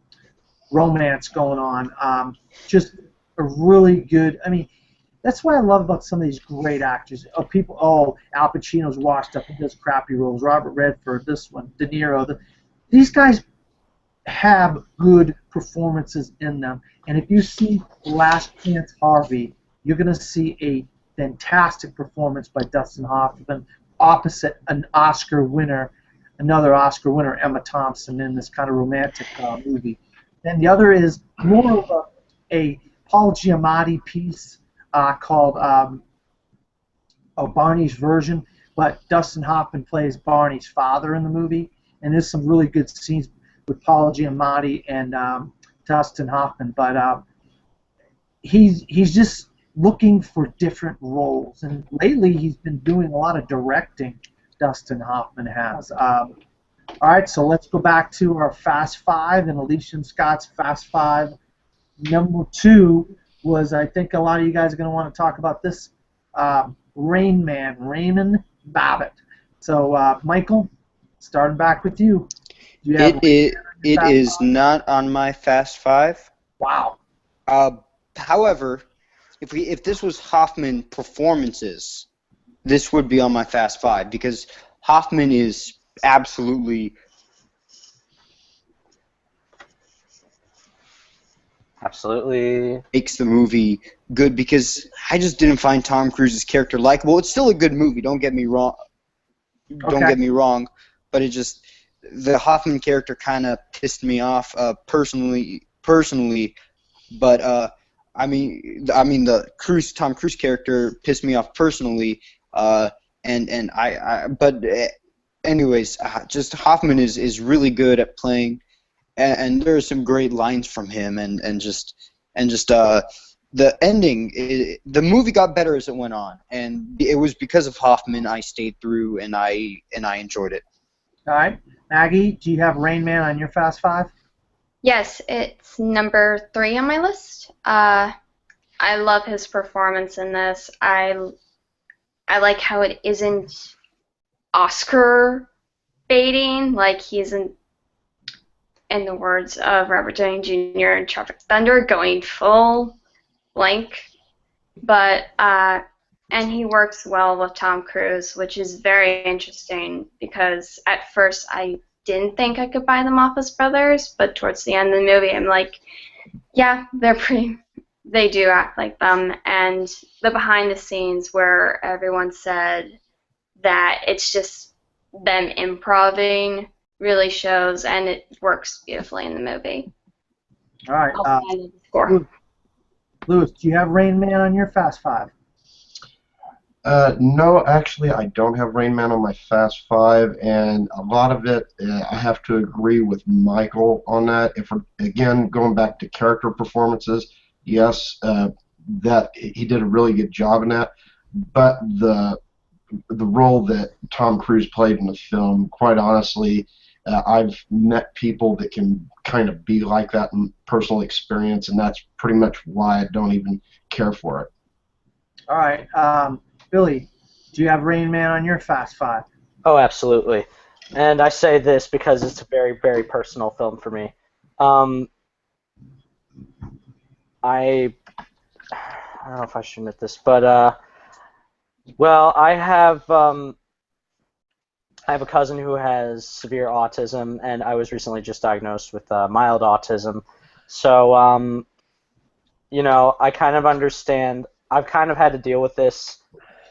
romance going on. Just a really good. I mean, that's what I love about some of these great actors. Al Pacino's washed up; he does crappy roles. Robert Redford, this one, De Niro. These guys have good performances in them, and if you see Last Chance Harvey, you're going to see a fantastic performance by Dustin Hoffman opposite an Oscar winner. another Oscar winner, Emma Thompson, in this kind of romantic movie. And the other is more of a Paul Giamatti piece called Barney's Version, but Dustin Hoffman plays Barney's father in the movie, and there's some really good scenes with Paul Giamatti and Dustin Hoffman. But he's just looking for different roles, and lately he's been doing a lot of directing. Dustin Hoffman has. All right, so let's go back to our Fast Five and Alicia and Scott's Fast Five. Number 2 was, I think a lot of you guys are going to want to talk about this, Rain Man, Raymond Babbitt. So, Michael, starting back with you. Do you have It is Five? not on my Fast Five. Wow. However, if this was Hoffman performances, this would be on my Fast Five because Hoffman is absolutely makes the movie good because I just didn't find Tom Cruise's character likable. It's still a good movie, don't get me wrong. Don't get me wrong, but it just the Hoffman character kind of pissed me off personally. But I mean the Tom Cruise character pissed me off personally. Anyways, just Hoffman is really good at playing, and there are some great lines from him, and just the ending. The movie got better as it went on, and it was because of Hoffman I stayed through, and I enjoyed it. All right. Maggie, do you have Rain Man on your Fast Five? Yes, it's number 3 on my list. I love his performance in this. I like how it isn't Oscar baiting, like he isn't, in the words of Robert Downey Jr. in Tropic Thunder, going full blank. But and he works well with Tom Cruise, which is very interesting because at first I didn't think I could buy them off as brothers, but towards the end of the movie I'm like, yeah, they do act like them. And the behind the scenes where everyone said that it's just them improving really shows, and it works beautifully in the movie. All right. I'll find the score. Lewis, do you have Rain Man on your Fast Five? No, actually, I don't have Rain Man on my Fast Five, and a lot of it, I have to agree with Michael on that. If we're, again, going back to character performances, yes, that he did a really good job in that, but the role that Tom Cruise played in the film, quite honestly, I've met people that can kind of be like that in personal experience, and that's pretty much why I don't even care for it. All right. Billy, do you have Rain Man on your Fast Five? Oh, absolutely. And I say this because it's a very, very personal film for me. I don't know if I should admit this, but well, I have a cousin who has severe autism, and I was recently just diagnosed with mild autism. So, you know, I kind of understand. I've kind of had to deal with this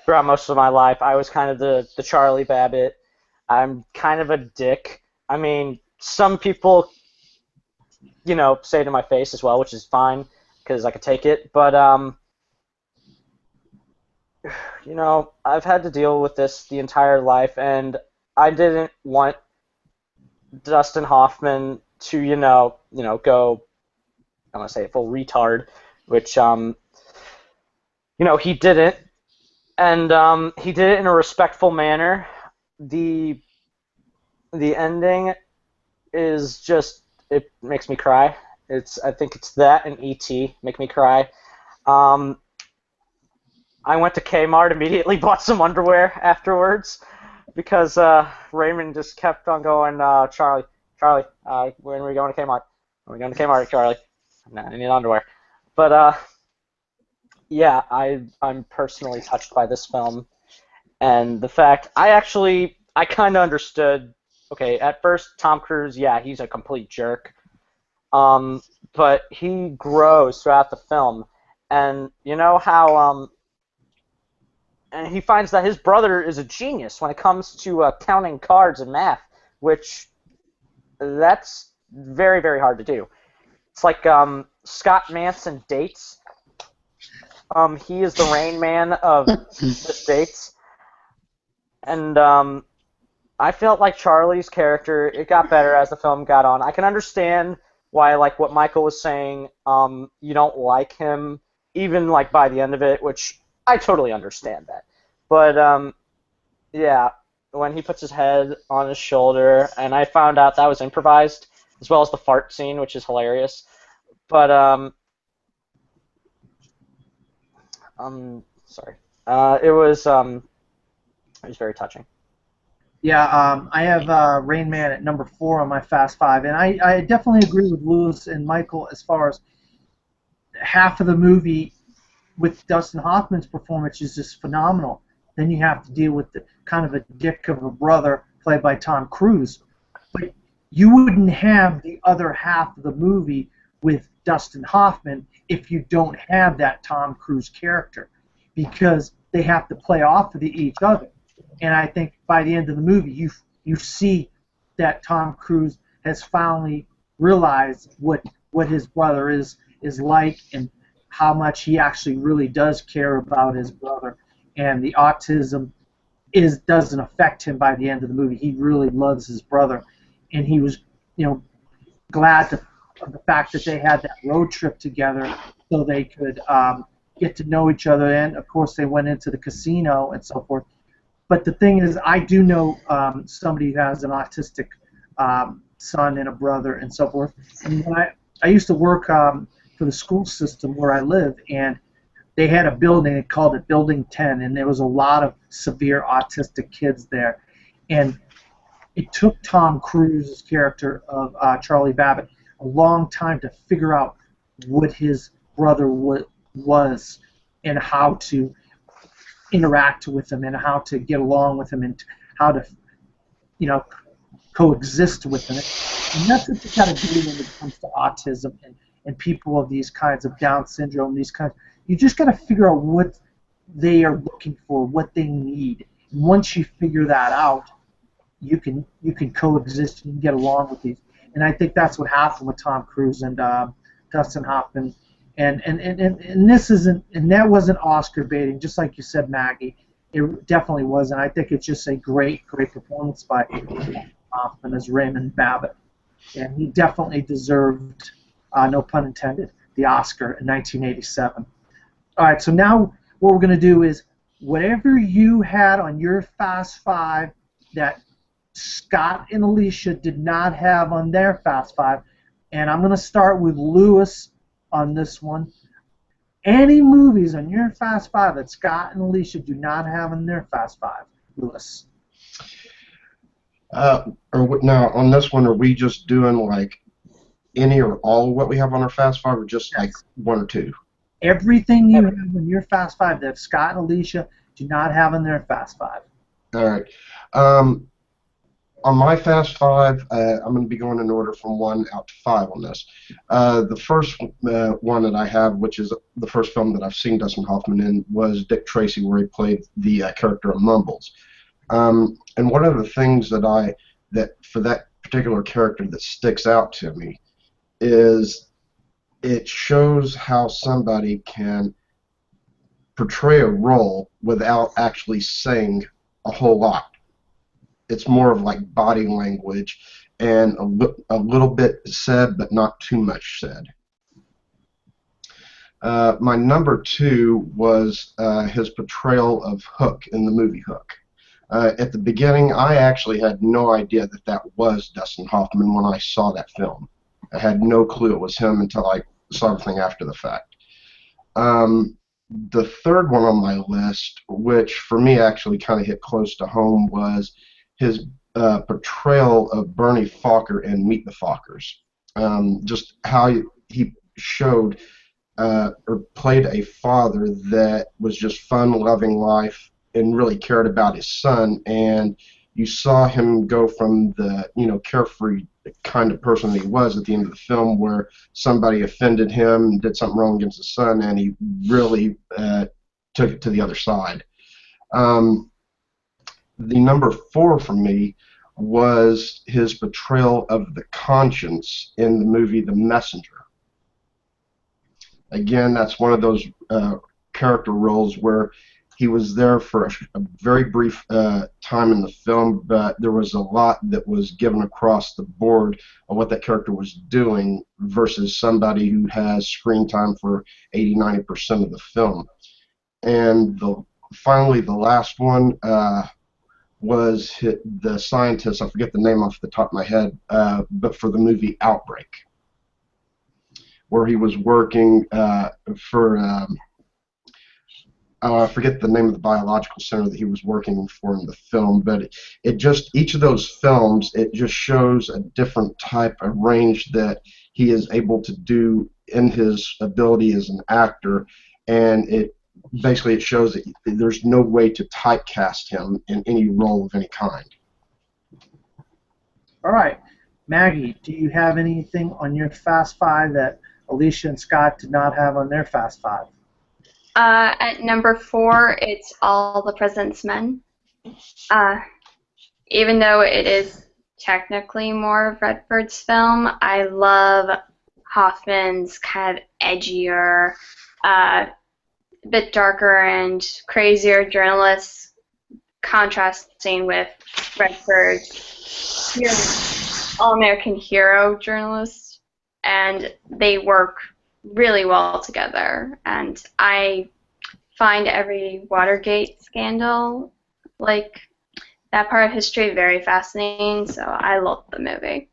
throughout most of my life. I was kind of the Charlie Babbitt. I'm kind of a dick. I mean, some people, you know, say it to my face as well, which is fine because I can take it. But, you know, I've had to deal with this the entire life, and I didn't want Dustin Hoffman to, you know, go, I want to say full retard, which, you know, he didn't. And he did it in a respectful manner. The ending is just, it makes me cry. I think it's that and E.T. make me cry. I went to Kmart, immediately bought some underwear afterwards because Raymond just kept on going, Charlie, when are we going to Kmart? When are we going to Kmart, Charlie? Nah, I need underwear. But yeah, I'm personally touched by this film, and the fact I kind of understood. Okay, at first Tom Cruise, yeah, he's a complete jerk, but he grows throughout the film, and you know how and he finds that his brother is a genius when it comes to counting cards and math, which that's very, very hard to do. It's like Scott Manson dates. He is the Rain Man of the dates. And I felt like Charlie's character, it got better as the film got on. I can understand why, like what Michael was saying, you don't like him, even like by the end of it, which I totally understand that. But yeah, when he puts his head on his shoulder, and I found out that was improvised, as well as the fart scene, which is hilarious. But sorry, it was very touching. Yeah, I have Rain Man at number 4 on my Fast Five, and I definitely agree with Lewis and Michael as far as half of the movie with Dustin Hoffman's performance is just phenomenal. Then you have to deal with the kind of a dick of a brother played by Tom Cruise. But you wouldn't have the other half of the movie with Dustin Hoffman if you don't have that Tom Cruise character, because they have to play off of each other. And I think by the end of the movie, you see that Tom Cruise has finally realized what his brother is like, and how much he actually really does care about his brother. And the autism doesn't affect him by the end of the movie. He really loves his brother, and he was, glad of the fact that they had that road trip together so they could get to know each other. And of course, they went into the casino and so forth. But the thing is, I do know somebody who has an autistic son and a brother and so forth. And when I used to work for the school system where I live, and they had a building, they called it Building 10, and there was a lot of severe autistic kids there. And it took Tom Cruise's character of Charlie Babbitt a long time to figure out what his brother was and how to interact with him and how to get along with him and how to, coexist with him. And that's what you got to do when it comes to autism and people of these kinds of Down syndrome, you just got to figure out what they are looking for, what they need. And once you figure that out, you can coexist and get along with these. And I think that's what happened with Tom Cruise and Dustin Hoffman. And this isn't, and that wasn't Oscar baiting, just like you said, Maggie. It definitely wasn't. I think it's just a great performance by Hoffman as Raymond Babbitt, and he definitely deserved, no pun intended, the Oscar in 1987. All right, so now what we're going to do is whatever you had on your Fast Five that Scott and Alicia did not have on their Fast Five, and I'm going to start with Lewis on this one. Any movies on your Fast Five that Scott and Alicia do not have in their Fast Five, Lewis? Now on this one, are we just doing like any or all of what we have on our Fast Five, or just like one or two? Everything you have in your Fast Five that Scott and Alicia do not have in their Fast Five. All right. On my Fast Five, I'm going to be going in order from 1 out to 5 on this. The first one that I have, which is the first film that I've seen Dustin Hoffman in, was Dick Tracy, where he played the character of Mumbles. And one of the things that for that particular character that sticks out to me is it shows how somebody can portray a role without actually saying a whole lot. It's more of like body language and a little bit said, but not too much said. My number 2 was his portrayal of Hook in the movie Hook. At the beginning, I actually had no idea that was Dustin Hoffman when I saw that film. I had no clue it was him until I saw everything after the fact. The third one on my list, which for me actually kind of hit close to home, was his portrayal of Bernie Fokker in Meet the Fockers. Just how he showed or played a father that was just fun, loving life, and really cared about his son. And you saw him go from the carefree kind of person that he was at the end of the film, where somebody offended him and did something wrong against his son, and he really took it to the other side. The number 4 for me was his portrayal of the conscience in the movie The Messenger. Again, that's one of those character roles where he was there for a very brief time in the film, but there was a lot that was given across the board of what that character was doing versus somebody who has screen time for 80–90% of the film. And finally, the last one was the scientist, I forget the name off the top of my head, but for the movie Outbreak, where he was working for, I forget the name of the biological center that he was working for in the film, but it just, each of those films, it just shows a different type of range that he is able to do in his ability as an actor, and it shows that there's no way to typecast him in any role of any kind. All right. Maggie, do you have anything on your Fast Five that Alicia and Scott did not have on their Fast Five? At number 4, it's All the President's Men. Even though it is technically more of Redford's film, I love Hoffman's kind of edgier, bit darker and crazier journalist, contrasting with Redford's all-American hero journalist, and they work really well together. And I find every Watergate scandal, like that part of history, very fascinating, so I love the movie.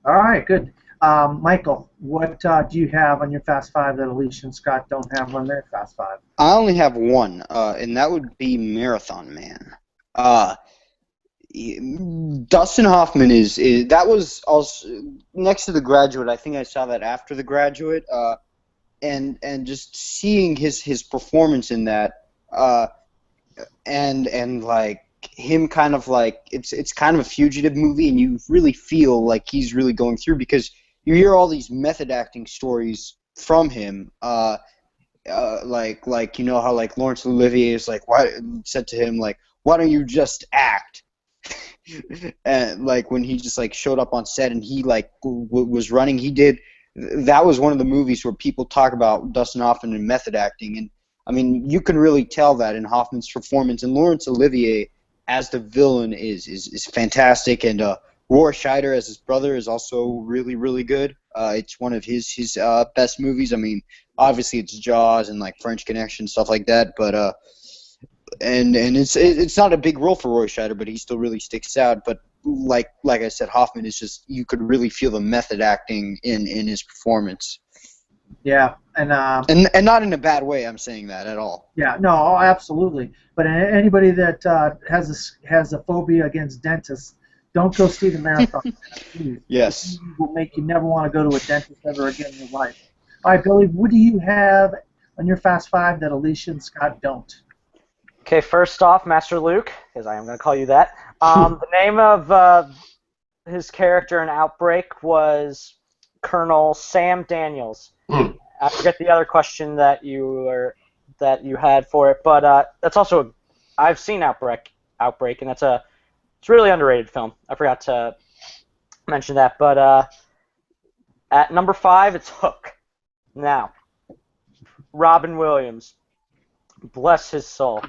All right, good. Michael, what do you have on your Fast Five that Alicia and Scott don't have on their Fast Five? I only have one, and that would be Marathon Man. Dustin Hoffman is that was also next to The Graduate. I think I saw that after The Graduate, and just seeing his performance in that, and like him kind of like it's kind of a fugitive movie, and you really feel like he's really going through because you hear all these method acting stories from him, like you know how like Laurence Olivier is like said to him like, why don't you just act? And like when he just like showed up on set and he like was running, that was one of the movies where people talk about Dustin Hoffman and method acting, and I mean you can really tell that in Hoffman's performance, and Laurence Olivier as the villain is fantastic, and Roy Scheider as his brother is also really good. It's one of his best movies. I mean, obviously it's Jaws and like French Connection, stuff like that, but and it's not a big role for Roy Scheider, but he still really sticks out. But like I said, Hoffman is just, you could really feel the method acting in his performance. Yeah, and not in a bad way. I'm saying that at all. Yeah, no, absolutely. But anybody that has a phobia against dentists, don't go see the Marathon. Yes. It will make you never want to go to a dentist ever again in your life. All right, Billy, what do you have on your Fast Five that Alicia and Scott don't? Okay, first off, Master Luke, because I am going to call you that. The name of his character in Outbreak was Colonel Sam Daniels. I forget the other question that you had for it, but that's also I've seen Outbreak, and it's a really underrated film. I forgot to mention that, but at number 5, it's Hook. Now, Robin Williams, bless his soul.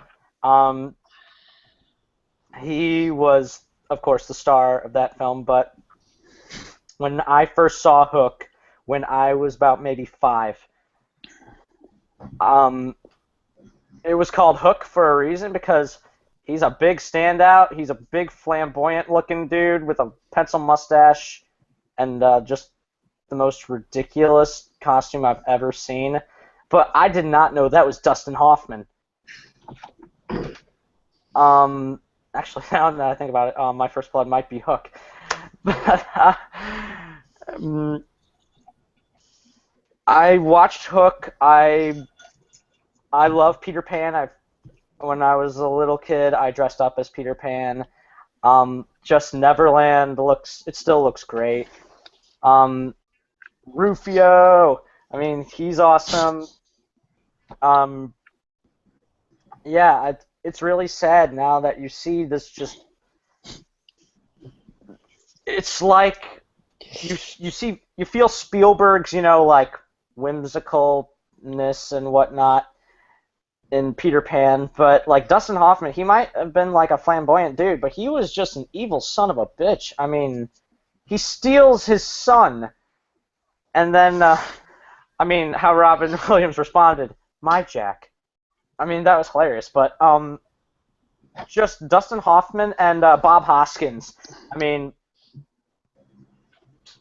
He was, of course, the star of that film, but when I first saw Hook, when I was about maybe 5, it was called Hook for a reason, because he's a big standout. He's a big flamboyant-looking dude with a pencil mustache and just the most ridiculous costume I've ever seen. But I did not know that was Dustin Hoffman. Actually, now that I think about it, my first blood might be Hook. I watched Hook. I love Peter Pan. When I was a little kid, I dressed up as Peter Pan. Just Neverland still looks great. Rufio, I mean, he's awesome. Yeah, it's really sad now that you see this just it's like you feel Spielberg's, like whimsicalness and whatnot in Peter Pan, but like Dustin Hoffman, he might have been like a flamboyant dude, but he was just an evil son of a bitch. I mean, he steals his son, and then how Robin Williams responded, "My Jack." I mean, that was hilarious, but just Dustin Hoffman and Bob Hoskins. I mean,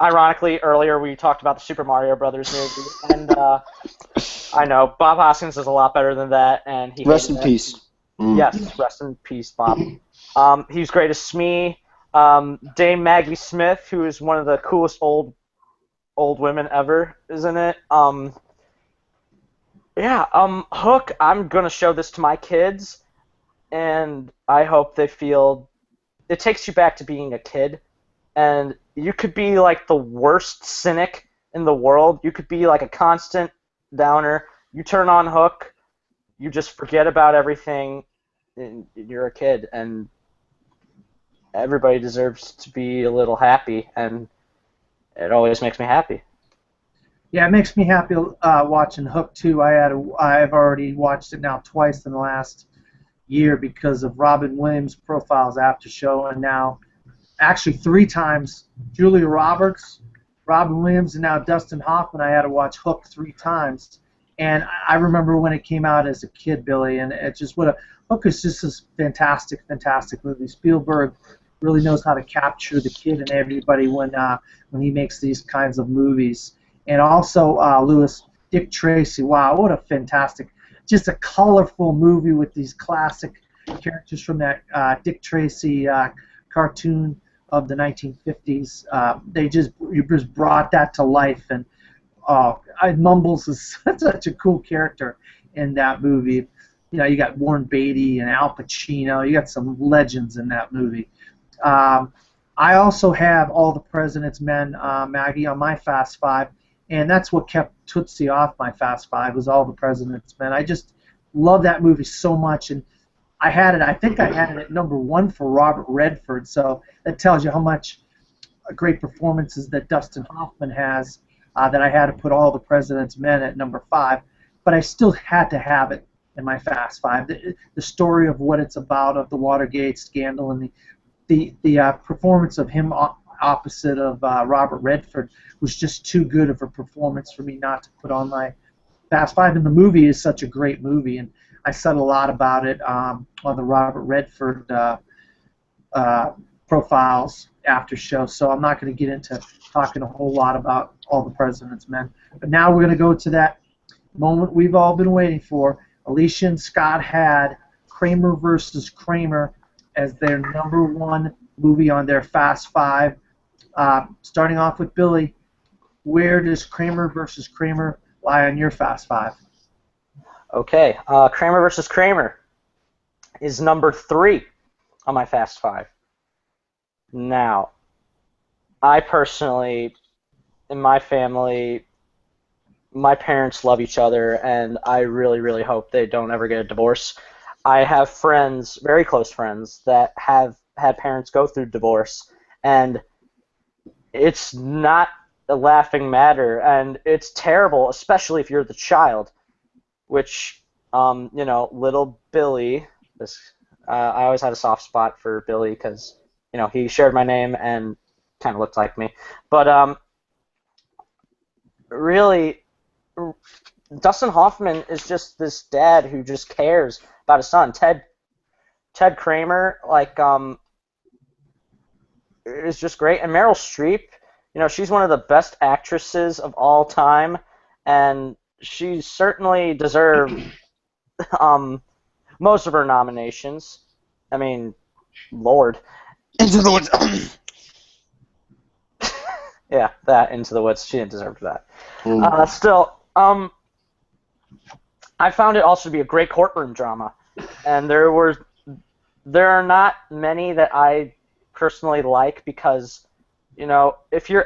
ironically, earlier we talked about the Super Mario Brothers movie, and I know Bob Hoskins is a lot better than that, and he Rest in hated it. peace. Yes, rest in peace, Bob. He was great as Smee. Dame Maggie Smith, who is one of the coolest old women ever, is in it. Hook. I'm gonna show this to my kids, and I hope they feel it takes you back to being a kid, and you could be like the worst cynic in the world. You could be like a constant downer. You turn on Hook, you just forget about everything. And you're a kid, and everybody deserves to be a little happy, and it always makes me happy. Yeah, it makes me happy watching Hook too. I've already watched it now twice in the last year because of Robin Williams' Profiles after show, and now actually 3 times. Julia Roberts, Robin Williams, and now Dustin Hoffman. I had to watch Hook 3 times, and I remember when it came out as a kid, Billy, and it just Hook is just this fantastic, fantastic movie. Spielberg really knows how to capture the kid and everybody when he makes these kinds of movies. And also, Lewis, Dick Tracy. Wow, what a fantastic, just a colorful movie with these classic characters from that Dick Tracy cartoon of the 1950s. You just brought that to life, and Mumbles is such a cool character in that movie. You got Warren Beatty and Al Pacino. You got some legends in that movie. I also have All the President's Men, Maggie, on my Fast Five, and that's what kept Tootsie off my Fast Five, was All the President's Men. I just love that movie so much, and I think I had it at number 1 for Robert Redford, so that tells you how much great performances that Dustin Hoffman has, that I had to put All the President's Men at number 5, but I still had to have it in my Fast Five. The story of what it's about, of the Watergate scandal, and the performance of him opposite of Robert Redford was just too good of a performance for me not to put on my Fast Five. And the movie is such a great movie, and I said a lot about it on the Robert Redford Profiles after show, so I'm not going to get into talking a whole lot about All the President's Men. But now we're going to go to that moment we've all been waiting for. Alicia and Scott had Kramer versus Kramer as their number 1 movie on their Fast Five. Starting off with Billy, where does Kramer versus Kramer lie on your Fast Five? Okay, Kramer versus Kramer is number 3 on my Fast Five. Now, I personally, in my family, my parents love each other, and I really, really hope they don't ever get a divorce. I have friends, very close friends, that have had parents go through divorce, and it's not a laughing matter, and it's terrible, especially if you're the child, which, little Billy, I always had a soft spot for Billy because, he shared my name and kind of looked like me. But really, Dustin Hoffman is just this dad who just cares about his son. Ted Kramer, is just great. And Meryl Streep, she's one of the best actresses of all time, and she certainly deserved most of her nominations. I mean, Lord. Into the Woods. Yeah, that Into the Woods. She didn't deserve that. Still, I found it also to be a great courtroom drama, and there are not many that I personally like because, if you're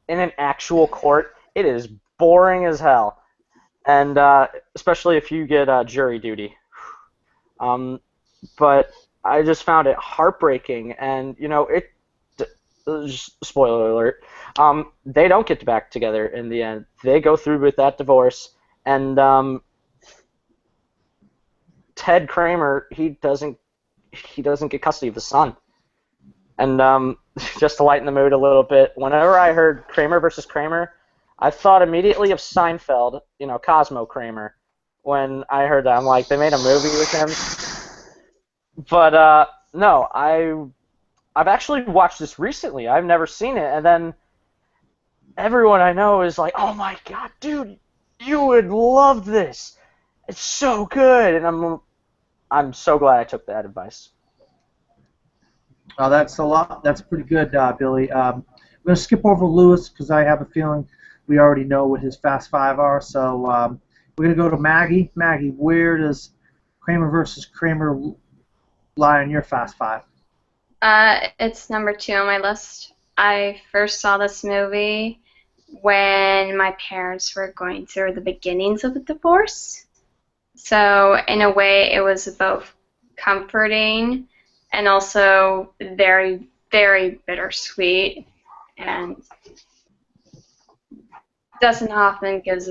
in an actual court, it is boring as hell, and especially if you get jury duty. But I just found it heartbreaking, and spoiler alert. They don't get back together in the end. They go through with that divorce, and Ted Kramer, he doesn't get custody of the son. And just to lighten the mood a little bit, whenever I heard Kramer versus Kramer, I thought immediately of Seinfeld, Cosmo Kramer. When I heard that, I'm like, they made a movie with him. But no, I've actually watched this recently. I've never seen it, and then everyone I know is like, "Oh my god, dude, you would love this. It's so good." And I'm so glad I took that advice. Well, that's a lot. That's pretty good, Billy. I'm going to skip over Lewis because I have a feeling we already know what his Fast Five are. So we're going to go to Maggie. Maggie, where does Kramer versus Kramer lie on your Fast Five? It's number 2 on my list. I first saw this movie when my parents were going through the beginnings of the divorce. So in a way, it was both comforting and also very, very bittersweet. And Dustin Hoffman gives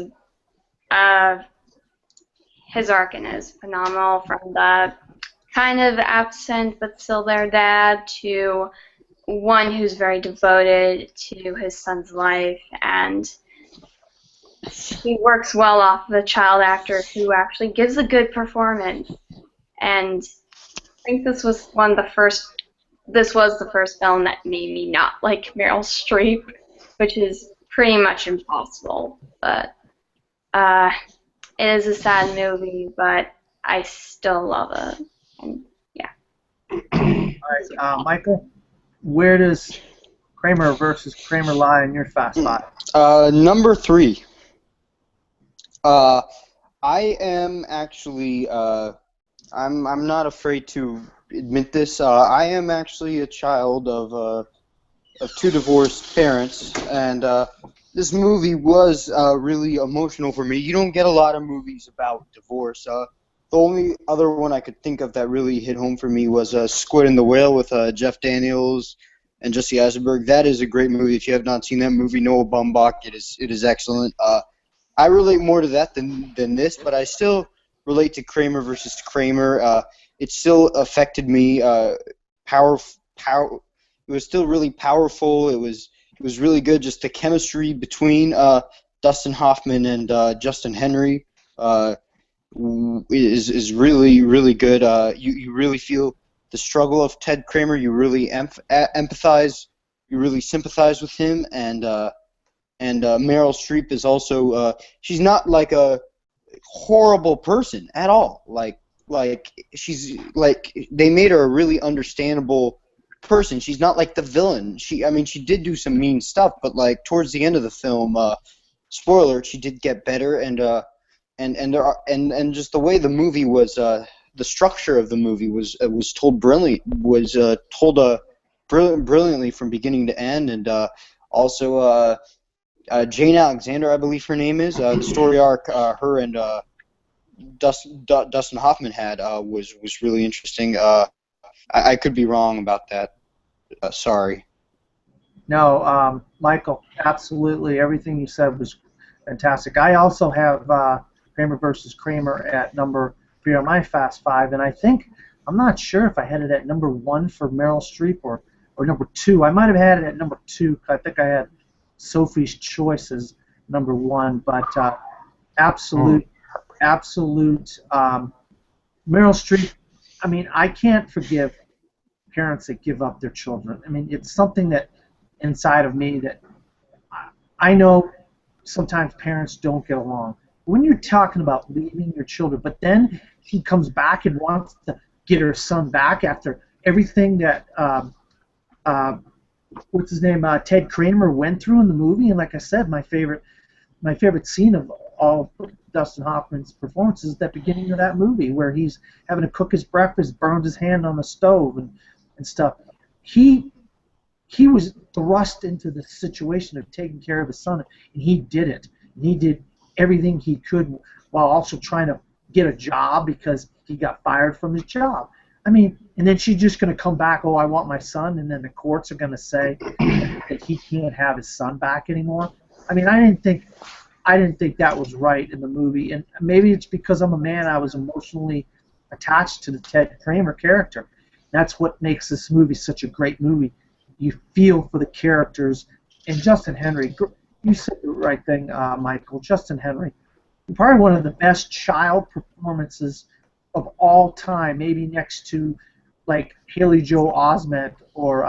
his arc in is phenomenal, from the kind of absent but still there dad to one who's very devoted to his son's life, and he works well off of a child actor who actually gives a good performance. And I think this was the first film that made me not like Meryl Streep, which is pretty much impossible. But it is a sad movie, but I still love it. And yeah. All right, Michael, where does Kramer versus Kramer lie in your Fast Five? Number 3. I am actually, I'm not afraid to admit this. I am actually a child of 2 divorced parents, and this movie was really emotional for me. You don't get a lot of movies about divorce. The only other one I could think of that really hit home for me was Squid and the Whale with Jeff Daniels and Jesse Eisenberg. That is a great movie. If you have not seen that movie, Noah Baumbach, it is excellent. I relate more to that than this, but I still relate to Kramer versus Kramer. It still affected me. It was still really powerful. It was really good. Just the chemistry between Dustin Hoffman and Justin Henry is really, really good. You really feel the struggle of Ted Kramer. You really empathize. You really sympathize with him, and Meryl Streep is also she's not like a horrible person at all. Like she's like, they made her a really understandable person. She's not like the villain. She did do some mean stuff, but like towards the end of the film, spoiler, she did get better, and just the way the movie was, the structure of the movie was told brilliantly from beginning to end, and also Jane Alexander, I believe her name is, the story arc her and Dustin Hoffman had was really interesting. I could be wrong about that. Sorry. No, Michael, absolutely. Everything you said was fantastic. I also have Kramer versus Kramer at number 3 on my Fast Five, and I'm not sure if I had it at number 1 for Meryl Streep or number 2. I might have had it at number 2. I think I had Sophie's Choice as number 1, but absolute. Meryl Streep. I mean, I can't forgive parents that give up their children. I mean, it's something that inside of me that I know sometimes parents don't get along. When you're talking about leaving your children, but then he comes back and wants to get her son back after everything that what's his name, Ted Kramer went through in the movie. And like I said, my favorite scene of all of Dustin Hoffman's performances is that beginning of that movie where he's having to cook his breakfast, burns his hand on the stove and stuff. He was thrust into the situation of taking care of his son, and he did it. And he did everything he could while also trying to get a job because he got fired from his job. I mean, and then she's just going to come back, oh, I want my son, and then the courts are going to say that he can't have his son back anymore. I mean, I didn't think that was right in the movie, and maybe it's because I'm a man. I was emotionally attached to the Ted Kramer character. That's what makes this movie such a great movie. You feel for the characters, and Justin Henry. You said the right thing, Michael. Justin Henry, probably one of the best child performances of all time, maybe next to like Haley Joel Osment or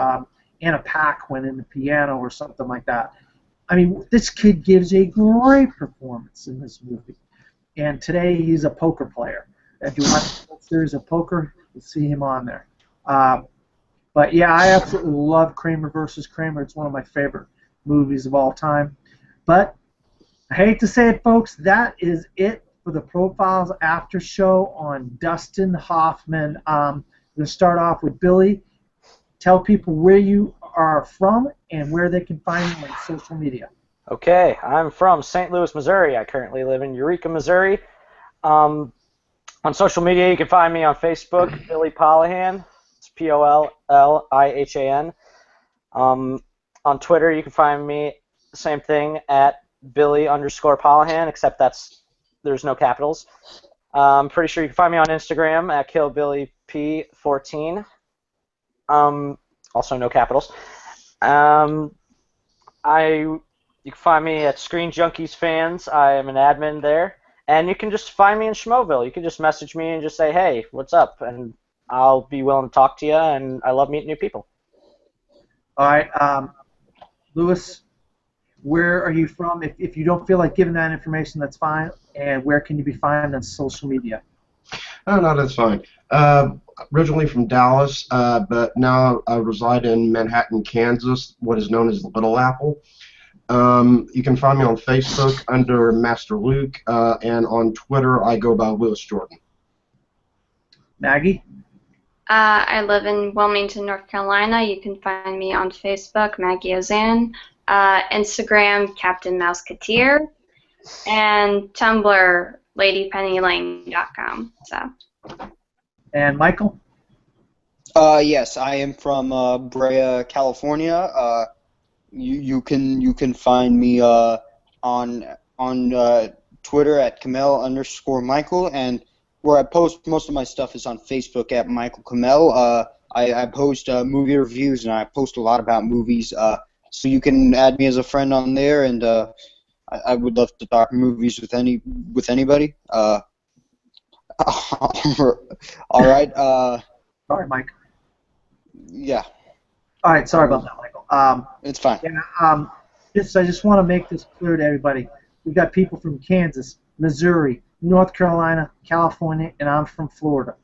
Anna Paquin in the piano or something like that. I mean, this kid gives a great performance in this movie. And today he's a poker player. If you watch the series of poker, you'll see him on there. But yeah, I absolutely love Kramer versus Kramer. It's one of my favorite movies of all time. But I hate to say it, folks, that is it for the Profiles After Show on Dustin Hoffman. I'm going to start off with Billy. Tell people where you are from and where they can find you on social media. Okay, I'm from St. Louis, Missouri. I currently live in Eureka, Missouri. On social media, you can find me on Facebook, Billy Polihan. It's Pollihan. On Twitter, you can find me, same thing, at Billy_Polihan, except there's no capitals. I'm pretty sure you can find me on Instagram at KillBillyP14. Also no capitals. You can find me at Screen Junkies Fans. I am an admin there. And you can just find me in Schmoville. You can just message me and just say, hey, what's up? And I'll be willing to talk to you, and I love meeting new people. All right, Lewis, where are you from? If you don't feel like giving that information, that's fine. And where can you be found on social media? Oh, no, that's fine. Originally from Dallas, but now I reside in Manhattan, Kansas, what is known as the Little Apple. You can find me on Facebook under Master Luke, and on Twitter I go by Lewis Jordan. Maggie? I live in Wilmington, North Carolina. You can find me on Facebook, Maggie Ozan, Instagram, Captain Mouseketeer, and Tumblr, ladypennylane.com. So. And Michael? Yes, I am from Brea, California. You can find me on Twitter at Kamel_Michael, and where I post most of my stuff is on Facebook at Michael Kamel. I post movie reviews, and I post a lot about movies. So you can add me as a friend on there, and I would love to talk movies with anybody. All right. Sorry, Mike. Yeah. All right, sorry about that, Michael. It's fine. Yeah, I just want to make this clear to everybody. We've got people from Kansas, Missouri, North Carolina, California, and I'm from Florida.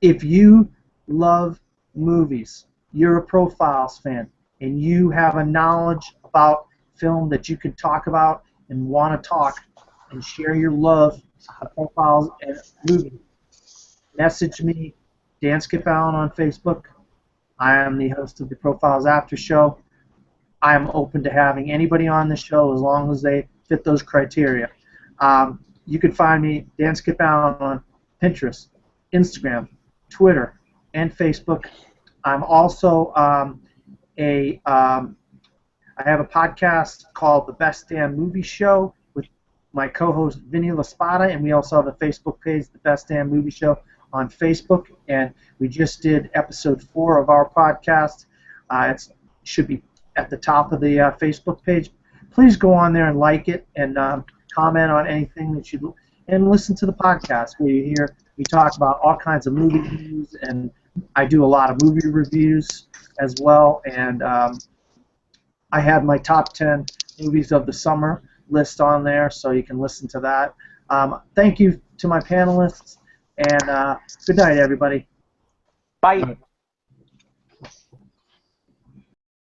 If you love movies, you're a Profiles fan, and you have a knowledge about film that you can talk about and want to talk and share your love of Profiles and movies, message me, Dan Skip Allen on Facebook. I am the host of the Profiles After Show. I am open to having anybody on the show as long as they fit those criteria. You can find me, Dan Skip Allen, on Pinterest, Instagram, Twitter, and Facebook. I'm also I have a podcast called The Best Damn Movie Show with my co-host Vinny LaSpada, and we also have a Facebook page, The Best Damn Movie Show, on Facebook, and we just did episode 4 of our podcast. It should be at the top of the Facebook page. Please go on there and like it and comment on anything that you and listen to the podcast where you hear we talk about all kinds of movie news, and I do a lot of movie reviews as well, and I have my top 10 movies of the summer list on there, so you can listen to that. Thank you to my panelists, and good night, everybody. Bye.